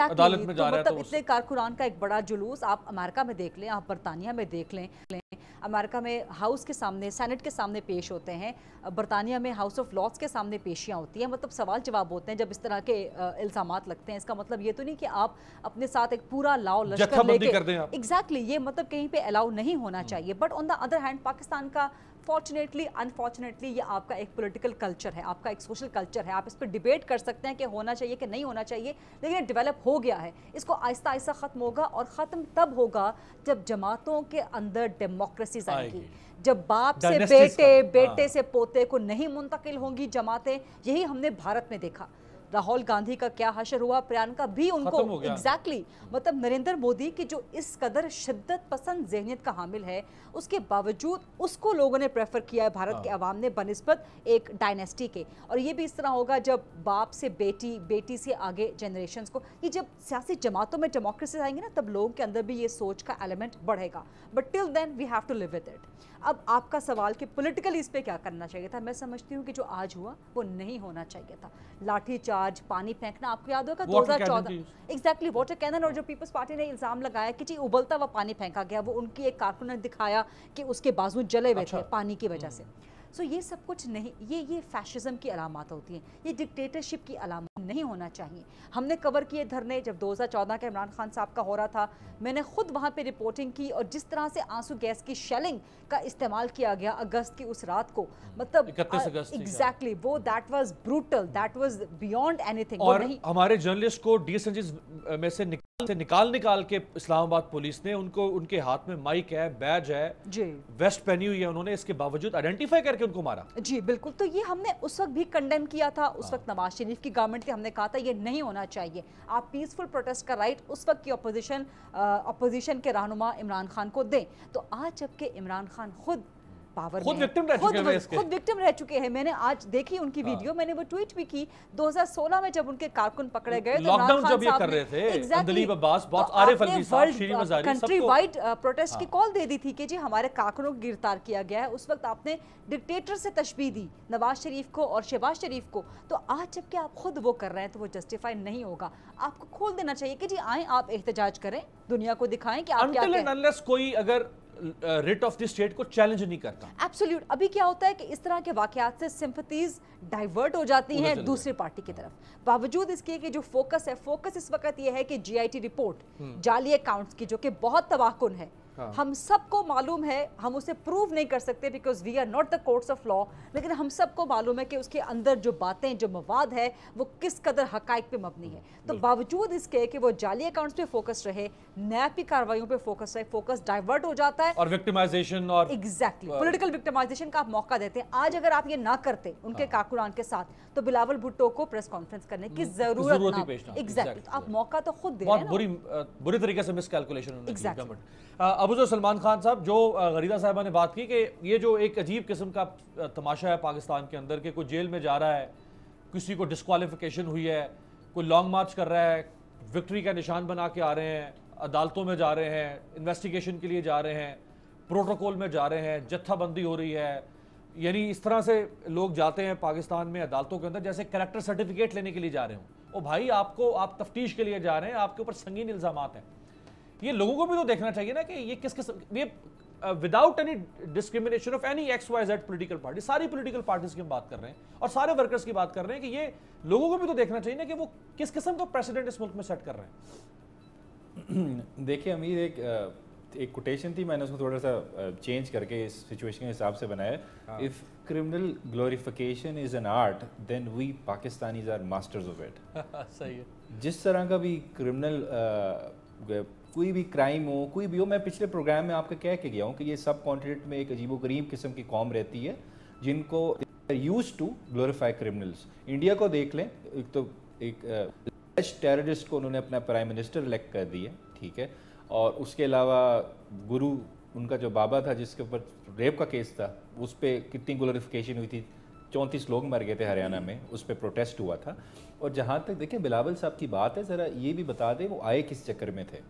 अदालत में जा रहा है, मतलब इतने कारकुनान का एक बड़ा जुलूस आप अमेरिका में देख लें, आप बरतानिया में देख लें। अमेरिका में हाउस के सामने, सेनेट के सामने पेश होते हैं, बरतानिया में हाउस ऑफ लॉर्ड्स के सामने पेशियाँ होती हैं, मतलब सवाल जवाब होते हैं जब इस तरह के इल्ज़ामात लगते हैं। इसका मतलब ये तो नहीं कि आप अपने साथ एक पूरा लाओ लश्कर लेके, एग्जैक्टली ये मतलब कहीं पे अलाउ नहीं होना चाहिए। But on the other hand Pakistan का फॉर्चुनेटली अनफॉर्चुनेटली ये आपका एक पॉलिटिकल कल्चर है, आपका एक सोशल कल्चर है। आप इस पर डिबेट कर सकते हैं कि होना चाहिए कि नहीं होना चाहिए, लेकिन ये डेवलप हो गया है। इसको आहिस्ता आहिस्ता ख़त्म होगा, और ख़त्म तब होगा जब जमातों के अंदर डेमोक्रेसीज आएगी, जब बाप से बेटे, बेटे से पोते को नहीं मुंतकिल होंगी जमातें। यही हमने भारत में देखा। राहुल गांधी का क्या हशर हुआ, प्रियंका भी उनको एग्जैक्टली मतलब नरेंद्र मोदी की जो इस कदर शिद्दत पसंद ज़हनियत का हामिल है, उसके बावजूद उसको लोगों ने प्रेफर किया है भारत के अवाम ने बनिस्बत एक डायनेस्टी के। और ये भी इस तरह होगा जब बाप से बेटी, बेटी से आगे जनरेशन्स को, ये जब सियासी जमातों में डेमोक्रेसी आएंगे ना, तब लोगों के अंदर भी ये सोच का एलिमेंट बढ़ेगा। But till then we have to live with it. अब आपका सवाल कि पॉलिटिकली इस पे क्या करना चाहिए था, मैं समझती हूँ कि जो आज हुआ वो नहीं होना चाहिए था। लाठी चार्ज, पानी फेंकना, आपको याद होगा 2014 एग्जैक्टली वाटर कैनन, और जो पीपल्स पार्टी ने इल्ज़ाम लगाया कि जी उबलता हुआ पानी फेंका गया, वो उनकी एक कारकुन ने दिखाया कि उसके बाजू जले हुए थे पानी की वजह से। सो ये सब कुछ नहीं, ये फैशिज्म की अलामत होती हैं, ये डिक्टेटरशिप की अलामत नहीं होना चाहिए। हमने कवर किए धरने जब 2014 का इमरान खान साहब का हो रहा था, मैंने खुद वहाँ पे रिपोर्टिंग की, और जिस तरह से आंसू गैस की शेलिंग का इस्तेमाल किया गया अगस्त की उस रात को, मतलब एग्जैक्टली वो that was brutal, that was beyond anything. और हमारे जर्नलिस्ट को डीएसएनजी में से निकाल के इस्लामाबाद पुलिस ने उनके हाथ में माइक है, बैज है जी, वेस्ट पहनी हुई है, उन्होंने इसके बावजूद आइडेंटिफाई करके उनको मारा। जी बिल्कुल, तो ये हमने उस वक्त भी कंडेम किया था। उस वक्त नवाज शरीफ की गवर्नमेंट थी, हमने कहा था ये नहीं होना चाहिए। आप पीसफुल प्रोटेस्ट का राइट उस वक्त की अपोजिशन के रहनुमा इमरान खान को दें। तो आज जबकि इमरान खान खुद पावर खुद विक्टिम रह चुके हैं। मैंने आज देखी उनकी वीडियो, मैंने वो ट्वीट भी की 2016 में जब उनके कारकुन पकड़े गए, लॉकडाउन जब ये कर रहे थे, अंदलीब अब्बास, बहुत आरिफ अलवी साहब, शीरी मज़ारी, कंट्री वाइड प्रोटेस्ट की कॉल दे दी थी कि जी हमारे कारकुनों को गिरफ्तार किया गया है। उस वक्त आपने डिक्टेटर से तशबीह दी नवाज शरीफ को और शहबाज शरीफ को। तो आज जबकि आप खुद वो कर रहे हैं तो वो जस्टिफाई नहीं होगा। आपको खोल देना चाहिए कि जी आए आप एहतजाज करें, दुनिया को दिखाएं कि आप क्या कोई अगर रिट ऑफ द स्टेट को चैलेंज नहीं करता। एब्सोल्यूट। अभी क्या होता है कि इस तरह के वाकयात से सिंपैथीज डाइवर्ट हो जाती हैं दूसरी पार्टी की तरफ, बावजूद इसके कि जो फोकस है, फोकस इस वक्त ये है कि जीआईटी रिपोर्ट जाली अकाउंट्स की, जो कि बहुत तबाहकुन है, हम सबको मालूम है, हम उसे प्रूव नहीं कर सकते because we are not the courts of law, लेकिन हम सबको मालूम है कि उसके अंदर जो बातें, जो मवाद है, वो किस कदर हकाइक पे मबनी है। तो बावजूद इसके कि वो जाली अकाउंट्स पे फोकस रहे, नैब की कार्रवाइयों पे फोकस रहे, फोकस डाइवर्ट हो जाता है और विक्टिमाइजेशन और एग्जैक्टली पॉलिटिकल विक्टिमाइजेशन का आप मौका देते हैं। आज अगर आप ये ना करते उनके कारकुनान के साथ, तो बिलावल भुट्टो को प्रेस कॉन्फ्रेंस करने की जरूरत ना। एग्जैक्टली, तो आप मौका तो खुद दे रहे हैं। बहुत बुरी तरीके से मिसकैलकुलेशन गवर्नमेंट। अबू सलमान खान साहब, जो गरीदा साहिबा ने बात की कि ये जो एक अजीब किस्म का तमाशा है पाकिस्तान के अंदर, कि कोई जेल में जा रहा है, किसी को डिस्क्वालिफिकेशन हुई है, कोई लॉन्ग मार्च कर रहा है, विक्ट्री का निशान बना के आ रहे हैं, अदालतों में जा रहे हैं, इन्वेस्टिगेशन के लिए जा रहे हैं, प्रोटोकॉल में जा रहे हैं, जत्थाबंदी हो रही है, यानी इस तरह से लोग जाते हैं पाकिस्तान में अदालतों के अंदर जैसे कैरेक्टर सर्टिफिकेट लेने के लिए जा रहे हो। ओ भाई, आप तफ्तीश के लिए जा रहे हैं, आपके ऊपर संगीन इल्जामात हैं। ये लोगों को भी तो देखना चाहिए ना कि ये किस किस्म, ये without any discrimination of any XYZ political party, सारी पॉलिटिकल पार्टीज की हम बात कर रहे हैं और सारे वर्कर्स की बात कर रहे हैं, कि ये लोगों को भी तो देखना चाहिए ना कि वो किस किस्म का प्रेसिडेंट इस मुल्क में सेट कर रहे हैं। देखिए अमीर, एक कोटेशन थी, मैंने उसको थोड़ा सा चेंज करके इस सिचुएशन के हिसाब से बनाया। If criminal glorification is an art, then we Pakistanis are masters of it. सही है। जिस तरह का भी क्रिमिनल कोई भी क्राइम हो, कोई भी हो, मैं पिछले प्रोग्राम में आपको कह के गया हूँ कि ये सब कॉन्टिनेंट में एक अजीबोगरीब किस्म की कौम रहती है जिनको used to glorify criminals. India को देख लें, एक तो एक टेररिस्ट को उन्होंने अपना प्राइम मिनिस्टर इलेक्ट कर दिया, ठीक है, और उसके अलावा गुरु, उनका जो बाबा था जिसके ऊपर रेप का केस था, उस पर कितनी ग्लोरिफिकेशन हुई थी, 34 लोग मर गए थे हरियाणा में, उस पर प्रोटेस्ट हुआ था। और जहाँ तक देखें बिलावल साहब की बात है, ज़रा ये भी बता दें वो आए किस चक्कर में थे,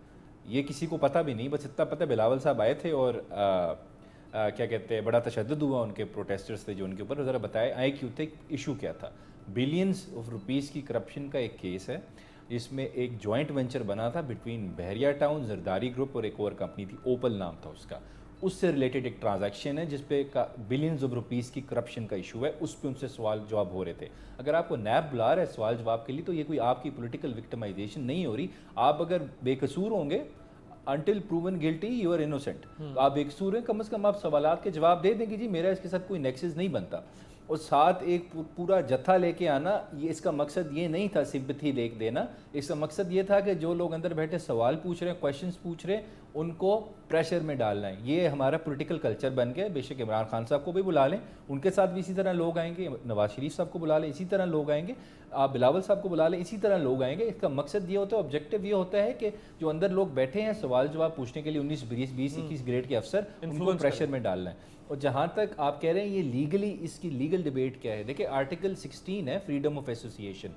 ये किसी को पता भी नहीं, बस इतना पता है बिलावल साहब आए थे और क्या कहते हैं, बड़ा तशद्दुद हुआ उनके प्रोटेस्टर्स थे जो उनके ऊपर, ज़रा बताए आए क्यों थे, इशू क्या था। बिलियंस ऑफ रुपीज़ की करप्शन का एक केस है, जिसमें एक जॉइंट वेंचर बना था बिटवीन बहरिया टाउन, जरदारी ग्रुप और एक और कंपनी थी, ओपल नाम था उसका, उससे रिलेटेड एक ट्रांजैक्शन है जिसपे बिलियंस ऑफ रुपीज़ की करप्शन का इशू है, उस पर उनसे सवाल जवाब हो रहे थे। अगर आपको नैब बुला रहा है सवाल जवाब के लिए, तो ये कोई आपकी पॉलिटिकल विक्टिमाइजेशन नहीं हो रही। आप अगर बेकसूर होंगे, until proven guilty you are innocent, आप बेकसूर हैं, कम से कम आप सवालात के जवाब दे दें कि जी मेरा इसके साथ कोई नेक्सस नहीं बनता। और साथ एक पूरा जत्था लेके आना, ये इसका मकसद ये नहीं था सिंपैथी लेके देना, इसका मकसद ये था कि जो लोग अंदर बैठे सवाल पूछ रहे हैं, क्वेश्चंस पूछ रहे हैं, उनको प्रेशर में डालना है। ये हमारा पॉलिटिकल कल्चर बन गया। बेशक इमरान खान साहब को भी बुला लें, उनके साथ भी इसी तरह लोग आएंगे, नवाज शरीफ साहब को बुला लें, इसी तरह लोग आएंगे, आप बिलावल साहब को बुला लें, इसी तरह लोग आएंगे। इसका मकसद ये होता है, ऑब्जेक्टिव ये होता है कि जो अंदर लोग बैठे हैं सवाल जवाब पूछने के लिए, 19, 20, 21 ग्रेड के अफसर, उनको प्रेशर में डालना है। और जहाँ तक आप कह रहे हैं ये लीगली, इसकी लीगल डिबेट क्या है, देखिए आर्टिकल 16 है फ्रीडम ऑफ एसोसिएशन।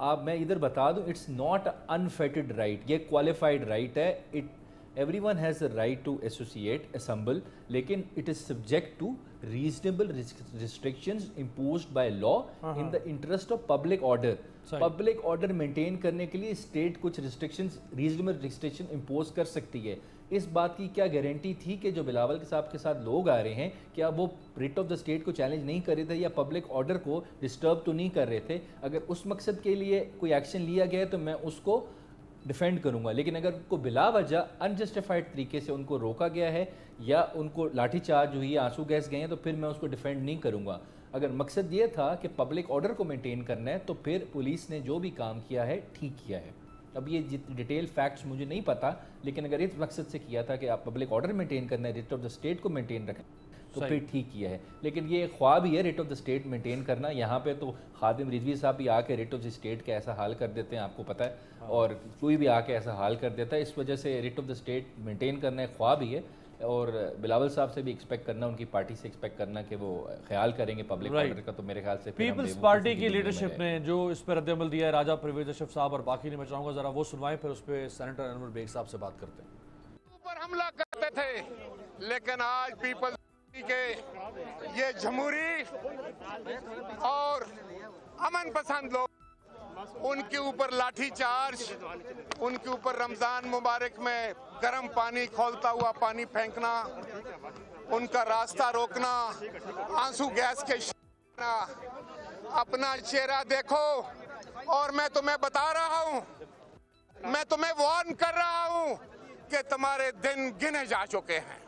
आप मैं इधर बता दूं, इट्स नॉट अनफेटेड राइट, ये क्वालिफाइड राइट है। It everyone has the right to associate, assemble, लेकिन it is subject to reasonable restrictions imposed by law in the interest of public order. Public order maintain करने के लिए state कुछ restrictions, reasonable restriction impose कर सकती है। इस बात की क्या गारंटी थी कि जो बिलावल के साहब के साथ लोग आ रहे हैं, क्या वो रिट ऑफ द स्टेट को चैलेंज नहीं कर रहे थे या पब्लिक ऑर्डर को डिस्टर्ब तो नहीं कर रहे थे? अगर उस मकसद के लिए कोई एक्शन लिया गया तो मैं उसको डिफेंड करूंगा, लेकिन अगर उनको बिला वजह अनजस्टिफाइड तरीके से उनको रोका गया है या उनको लाठीचार्ज हुई है, आंसू गैस गए हैं, तो फिर मैं उसको डिफेंड नहीं करूंगा। अगर मकसद ये था कि पब्लिक ऑर्डर को मेंटेन करना है, तो फिर पुलिस ने जो भी काम किया है ठीक किया है। अब ये डिटेल फैक्ट्स मुझे नहीं पता, लेकिन अगर इस मकसद से किया था कि आप पब्लिक ऑर्डर मेंटेन करना है, रिट ऑफ द स्टेट को मेंटेन रखें, तो फिर ठीक किया है। लेकिन ये ख्वाब ही है writ of the state maintain करना। यहाँ पे तो खादिम रिजवी साहब भी आके रिट ऑफ द स्टेट का ऐसा हाल कर देते हैं, आपको पता है, और कोई भी आके ऐसा हाल कर देता है। इस वजह से writ of the state maintain करना एक ख्वाब ही है, और बिलावल साहब से भी एक्सपेक्ट करना, उनकी पार्टी से एक्सपेक्ट करना कि वो ख्याल करेंगे पब्लिक ऑर्डर का, तो मेरे ख्याल से पीपल्स पार्टी की लीडरशिप ने जो इस पर रद्द-ए-अमल दिया है, राजा परवेज अशरफ साहब और बाकी ने, मैं चाहूँगा ज़रा वो सुनवाएं, फिर उस पर सेनेटर अनवर बेग साहब से बात करते हैं। ऊपर हमला करते थे, लेकिन आज पीपल्स के ये जमहूरी और अमन पसंद लोग उनके ऊपर लाठीचार्ज, उनके ऊपर रमजान मुबारक में गर्म पानी, खौलता हुआ पानी फेंकना, उनका रास्ता रोकना, आंसू गैस के अपना चेहरा देखो। और मैं तुम्हें बता रहा हूं, मैं तुम्हें वार्न कर रहा हूं कि तुम्हारे दिन गिने जा चुके हैं।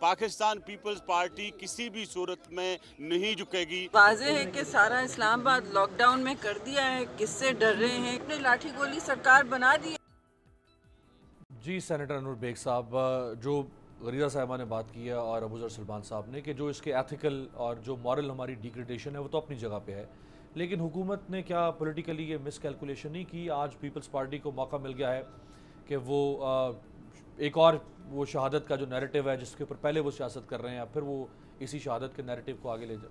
पाकिस्तान पीपल्स पार्टी किसी भी सूरत में नहीं झुकेगी। वाज़ेह है कि सारा इस्लामाबाद लॉकडाउन में कर दिया है, किससे डर रहे हैं, अपने लाठी गोली सरकार बना दी है। जी सेनेटर अनवर बेग साहब, जो गरीदा साहिबा ने बात की है और अबूजर सलमान साहब ने कि जो इसके एथिकल और जो मॉरल हमारी डिग्रेडेशन है वो तो अपनी जगह पे है, लेकिन हुकूमत ने क्या पॉलिटिकली ये मिसकैलकुलेशन नहीं की? आज पीपल्स पार्टी को मौका मिल गया है कि वो एक और वो शहादत का जो नैरेटिव है जिसके ऊपर पहले वो सियासत कर रहे हैं, फिर वो इसी शहादत के नैरेटिव को आगे ले जा।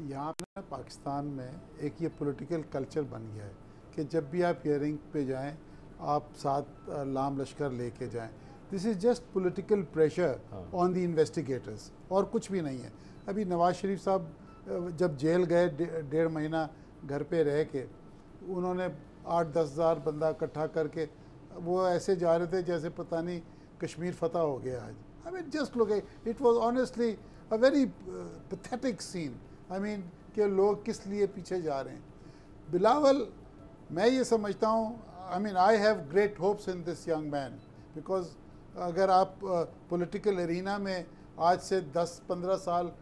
यहाँ पे पाकिस्तान में एक ये पॉलिटिकल कल्चर बन गया है कि जब भी आप हियरिंग पे जाएं आप साथ लाम लश्कर लेके जाएं। This is just political pressure on the investigators और कुछ भी नहीं है। अभी नवाज शरीफ साहब जब जेल गए 1.5 महीना घर पे रह के, उन्होंने 8-10 हज़ार बंदा इकट्ठा करके वो ऐसे जा रहे थे जैसे पता नहीं कश्मीर फतह हो गया आज। I mean just look, it was honestly a very pathetic scene. I mean कि लोग किस लिए पीछे जा रहे हैं। बिलावल, मैं ये समझता हूँ, I mean I have great hopes in this young man, because अगर आप पॉलिटिकल एरिना में आज से 10-15 साल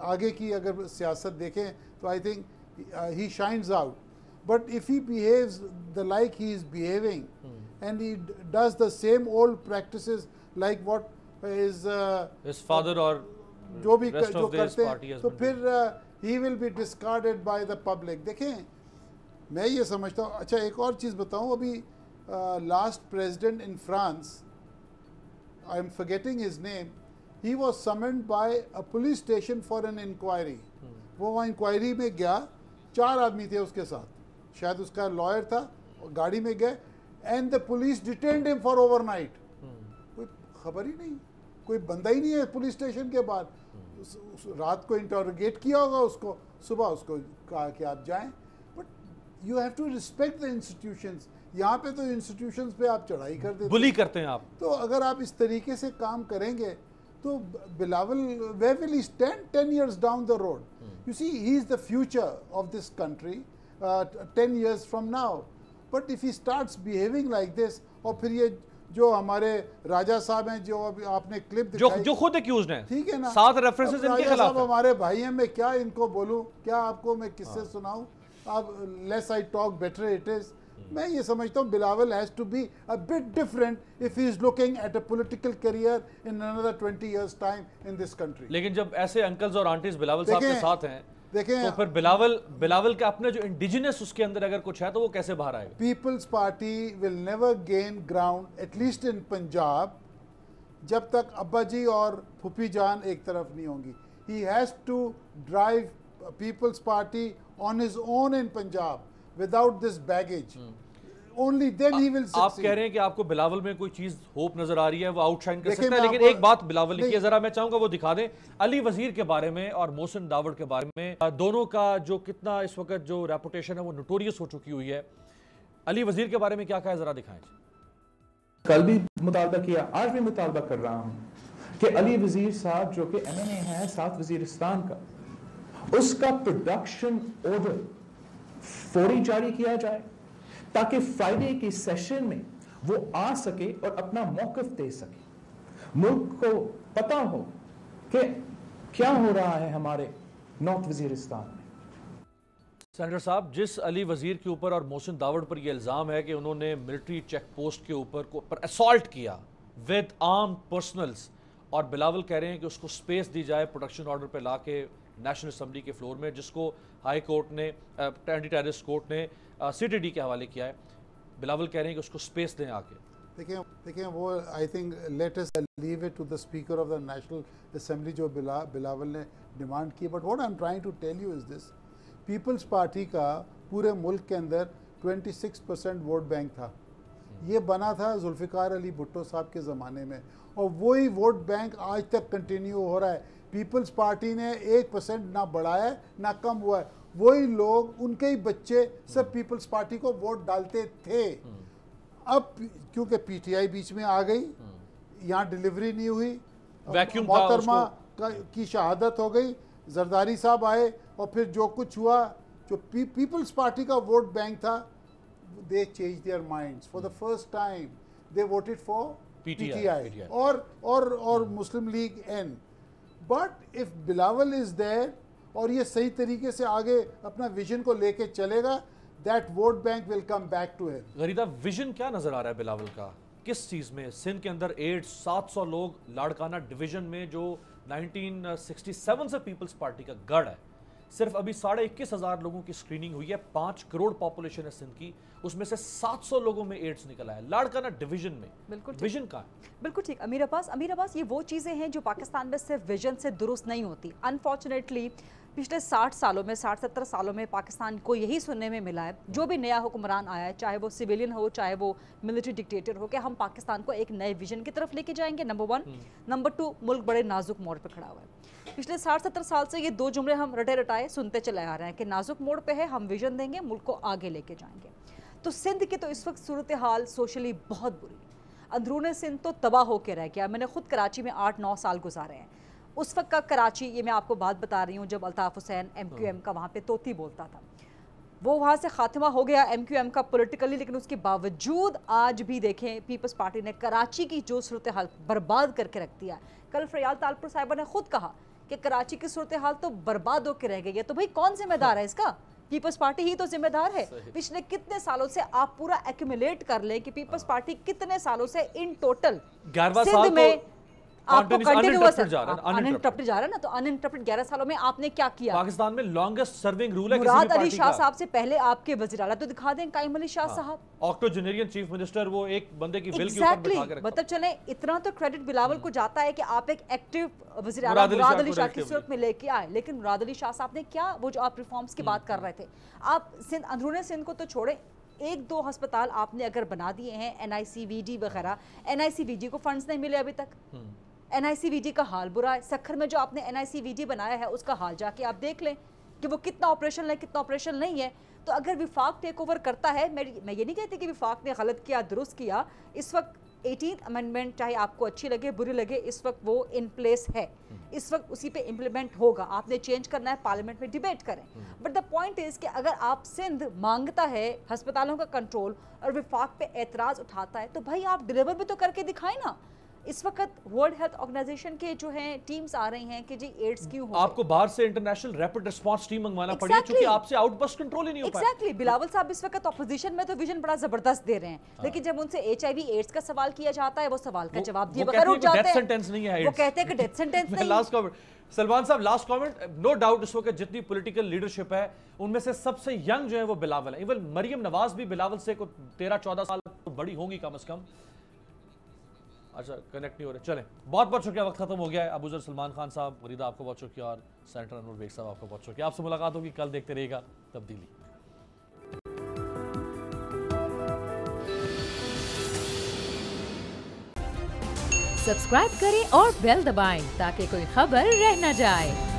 आगे की अगर सियासत देखें तो I think he shines out. But if he behaves the like he is behaving, and he does the same old practices like what is his father or जो भी rest जो of this करते party हैं, has तो been फिर he will be discarded by the public। देखें, मैं ये समझता हूँ। अच्छा, एक और चीज़ बताऊँ, अभी last president in France, I am forgetting his name, he was summoned by a police station for an inquiry। वो वहाँ इंक्वायरी में गया, 4 आदमी थे उसके साथ, शायद उसका लॉयर था, गाड़ी में गए, and the police detained him for overnight. कोई खबर ही नहीं, कोई बंदा ही नहीं है पुलिस स्टेशन के बाद। रात को इंटरोगेट किया होगा उसको, सुबह उसको कहा कि आप जाएं। But you have to respect the institutions. यहाँ पे तो इंस्टीट्यूशंस पे आप चढ़ाई कर देते, बुली करते हैं आप। तो अगर आप इस तरीके से काम करेंगे तो Bilawal, where will he stand 10 years down the road? You see, he is the future of this country 10 years from now. But if he starts behaving like this, और फिर ये जो हमारे राजा साहब हैं, जो अभी आपने क्लिप दिखाई, जो खुद एक्यूज्ड हैं, ठीक है ना, 7 रेफरेंसेस इनके खिलाफ साहब हमारे भाई हैं, मैं क्या इनको बोलूं, क्या आपको मैं किससे सुनाऊं? अब less I talk better it is. मैं ये समझता हूँ Bilawal has to be a bit different if he is looking at a political career in another 20 years time in this country. लेकिन जब ऐसे अंकल्स और आंटीज बिलावल साहब के साथ हैं, देखें, तो फिर बिलावल का अपने जो इंडिजिनस उसके अंदर अगर कुछ है तो वो कैसे बाहर आएगा? Peoples Party will never gain ground, at least in Punjab, जब तक अब्बा जी और फूफी जान एक तरफ नहीं होंगी। He has to drive Peoples Party on his own in Punjab without this baggage. Only then he will succeed। आप कह रहे हैं कि आपको बिलावल में कोई चीज होप नजर आ रही है, वो आउटशाइन कर सकता है, लेकिन एक बात बिलावल की जरा मैं चाहूंगा वो दिखा दें। अली वजीर के बारे में और मोहसिन दावड़ के बारे में, दोनों का जो कितना इस वक्त जो रेपुटेशन है वो नोटोरियस हो चुकी हुई है। अली वजीर के बारे में क्या कहा है, जरा दिखाएं। कल भी मुतालबा किया, आज भी मुतालबा कर रहा हूं कि अली वजीर साहब जो कि MNA है साउथ वजीरिस्तान का, उसका प्रोडक्शन ऑर्डर फौरी जारी किया जाए ताकि फ्राइडे की सेशन में वो आ सके और अपना मौक़िफ़ दे सके, मुल्क को पता हो कि क्या हो रहा है हमारे नॉर्थ वजीरिस्तान में। सेनेटर साहब, जिस अली वजीर के ऊपर और मोहसिन दावड़ पर यह इल्ज़ाम है कि उन्होंने मिलिट्री चेक पोस्ट के ऊपर असॉल्ट किया विद आर्म्ड पर्सनल्स, और बिलावल कह रहे हैं कि उसको स्पेस दी जाए प्रोटेक्शन ऑर्डर पर ला के नेशनल असम्बली के फ्लोर में, जिसको हाई कोर्ट ने, एंटी टेररिस्ट कोर्ट ने CTD के हवाले किया है। बिलावल कह रहे हैं कि उसको स्पेस दें आके। देखिए वो I think let us leave it to the speaker of the National Assembly जो बिलावल ने डिमांड की। But what I am trying to tell you is this, Peoples party का पूरे मुल्क के अंदर 26% वोट बैंक था। ये बना था जुल्फ़िकार अली भुट्टो साहब के ज़माने में, और वही वोट बैंक आज तक कंटिन्यू हो रहा है। पीपल्स पार्टी ने 1% ना बढ़ाया है ना कम हुआ है। वही लोग, उनके ही बच्चे सब पीपल्स पार्टी को वोट डालते थे। अब क्योंकि पीटीआई बीच में आ गई, यहाँ डिलीवरी नहीं हुई, मोहतरमा की शहादत हो गई, जरदारी साहब आए और फिर जो कुछ हुआ, जो पीपल्स पार्टी का वोट बैंक था, they change their minds for the first time, they voted for PTI और Muslim league N. But if Bilawal is there और ये सही तरीके से आगे अपना विजन को लेके चलेगा, that vote bank will come back to him. Gharida, vision क्या नजर आ रहा है बिलावल का? किस चीज में? सिंध के अंदर एड्स 700 लोग, लाड़काना डिवीजन में जो 1967 से पीपल्स पार्टी का गढ़ है, सिर्फ अभी 21,500 लोगों की स्क्रीनिंग हुई है। 5 करोड़ पॉपुलेशन है सिंध की, उसमें से 700 लोगों में एड्स निकला है लाड़काना डिवीजन में। बिल्कुल विजन का बिल्कुल ठीक। अमीर अब्बास, ये वो चीज़ें हैं जो पाकिस्तान में सिर्फ विजन से दुरुस्त नहीं होती। अनफॉर्चुनेटली पिछले 60 सालों में, 60-70 सालों में पाकिस्तान को यही सुनने में मिला है, जो भी नया हुक्मरान आया है, चाहे वो सिविलियन हो, चाहे वो मिलिट्री डिक्टेटर हो, कि हम पाकिस्तान को एक नए विजन की तरफ लेके जाएंगे, नंबर 1। नंबर 2, मुल्क बड़े नाजुक मोड़ पर खड़ा हुआ है। पिछले 60-70 साल से ये दो जुमले हम रटे रटाए सुनते चले आ रहे हैं कि नाजुक मोड़ पे है, हम विजन देंगे, मुल्क को आगे लेके जाएंगे। तो सिंध की तो इस वक्त सूरत हाल सोशली बहुत बुरी है। अंदरून सिंध तो तबाह होकर रह गया। मैंने खुद कराची में 8-9 साल गुजारे हैं। उस वक्त का कराची, ये मैं आपको बात बता रही हूँ, जब अल्ताफ हुसैन MQM का वहाँ पे तोती बोलता था, वो वहाँ से खात्मा हो गया MQM का पॉलिटिकली, लेकिन उसके बावजूद आज भी देखें पीपल्स पार्टी ने कराची की जो सूरत हाल बर्बाद करके रख दिया। कल फरियाल तालपुर साहिबा ने खुद कहा कि कराची की सूरत हाल तो बर्बाद होकर रह गई है। तो भाई कौन जिम्मेदार है इसका? पीपल्स पार्टी ही तो जिम्मेदार है। पिछले कितने सालों से आप पूरा एक्यूमुलेट कर लें कि पीपल्स पार्टी कितने सालों से इन टोटल सिंध में आपको कंटिन्यूअस अनइंटरप्टेड जा रहा है ना, तो अनइंटरप्टेड 11 सालों में आपने क्या किया? पाकिस्तान में लॉन्गेस्ट सर्विंग रूल है मुराद अली शाह साहब से पहले आपके वज़ीर आला तो दिखा दें, कायम अली शाह साहब, ऑक्टोजेनेरियन चीफ मिनिस्टर, वो एक बंदे की बिल के ऊपर बिठा के रखा। मतलब चले इतना तो क्रेडिट बिलावल को जाता है कि आप एक एक्टिव वज़ीर आला मुराद अली शाह की सूरत में लेके आए, लेकिन मुराद अली शाह साहब ने क्या, वो जो आप रिफॉर्म्स की बात कर रहे थे, आप सिंध, अंदरूनी सिंध को तो छोड़े, 1-2 अस्पताल आपने अगर बना दिए हैं, NICVD वगैरह, NICVD को फंड्स नहीं मिले अभी तक। NICVD का हाल बुरा है। सखर में जो आपने NICVD बनाया है उसका हाल जाके आप देख लें कि वो कितना ऑपरेशन है, कितना ऑपरेशन नहीं है। तो अगर विफाक टेक ओवर करता है, मैं ये नहीं कहती कि विफाक ने गलत किया, दुरुस्त किया। इस वक्त 18th अमेंडमेंट चाहे आपको अच्छी लगे बुरी लगे, इस वक्त वो इन प्लेस है, इस वक्त उसी पे इम्प्लीमेंट होगा। आपने चेंज करना है, पार्लियामेंट में डिबेट करें। बट द पॉइंट इज कि अगर आप सिंध मांगता है अस्पतालों का कंट्रोल और विफाक पे एतराज उठाता है, तो भाई आप डिलीवर भी तो करके दिखाएं ना। इस वक्त वर्ल्ड हेल्थ ऑर्गेनाइजेशन के जो हैं टीम्स आ रही हैं कि जी एड्स क्यों हो, आपको बाहर से इंटरनेशनल रैपिड रिस्पांस टीम मंगवाना पड़ी है, क्योंकि आपसे आउटबस्ट कंट्रोल ही नहीं हो पाया। एग्जैक्टली। बिलावल साहब इस वक्त ऑपोजिशन में तो विजन बड़ा जबरदस्त दे रहे हैं, लेकिन जब उनसे HIV एड्स का सवाल किया जाता है, वो सवाल का जवाब दिए बगैर उठ जाते हैं। वो कहते हैं कि डेथ सेंटेंस नहीं। लास्ट कमेंट सलमान साहब, लास्ट कमेंट। नो डाउट इस वक्त जितनी पॉलिटिकल लीडरशिप है उनमें से सबसे यंग जो है वो बिलावल है। इवन मरियम नवाज भी बिलावल से 13-14 साल बड़ी होंगी कम से कम। अच्छा, कनेक्ट नहीं हो रहे, चलें। बहुत बहुत शुक्रिया, वक्त खत्म हो गया है। अबूजर सलमान खान साहब, गरीदा आपको बहुत शुक्रिया, और सेनेटर अनवर बेग साहब आपको बहुत शुक्रिया। आपसे मुलाकात होगी कल, देखते रहिएगा तब्दीली। सब्सक्राइब करें और बेल दबाएं ताकि कोई खबर रह न जाए।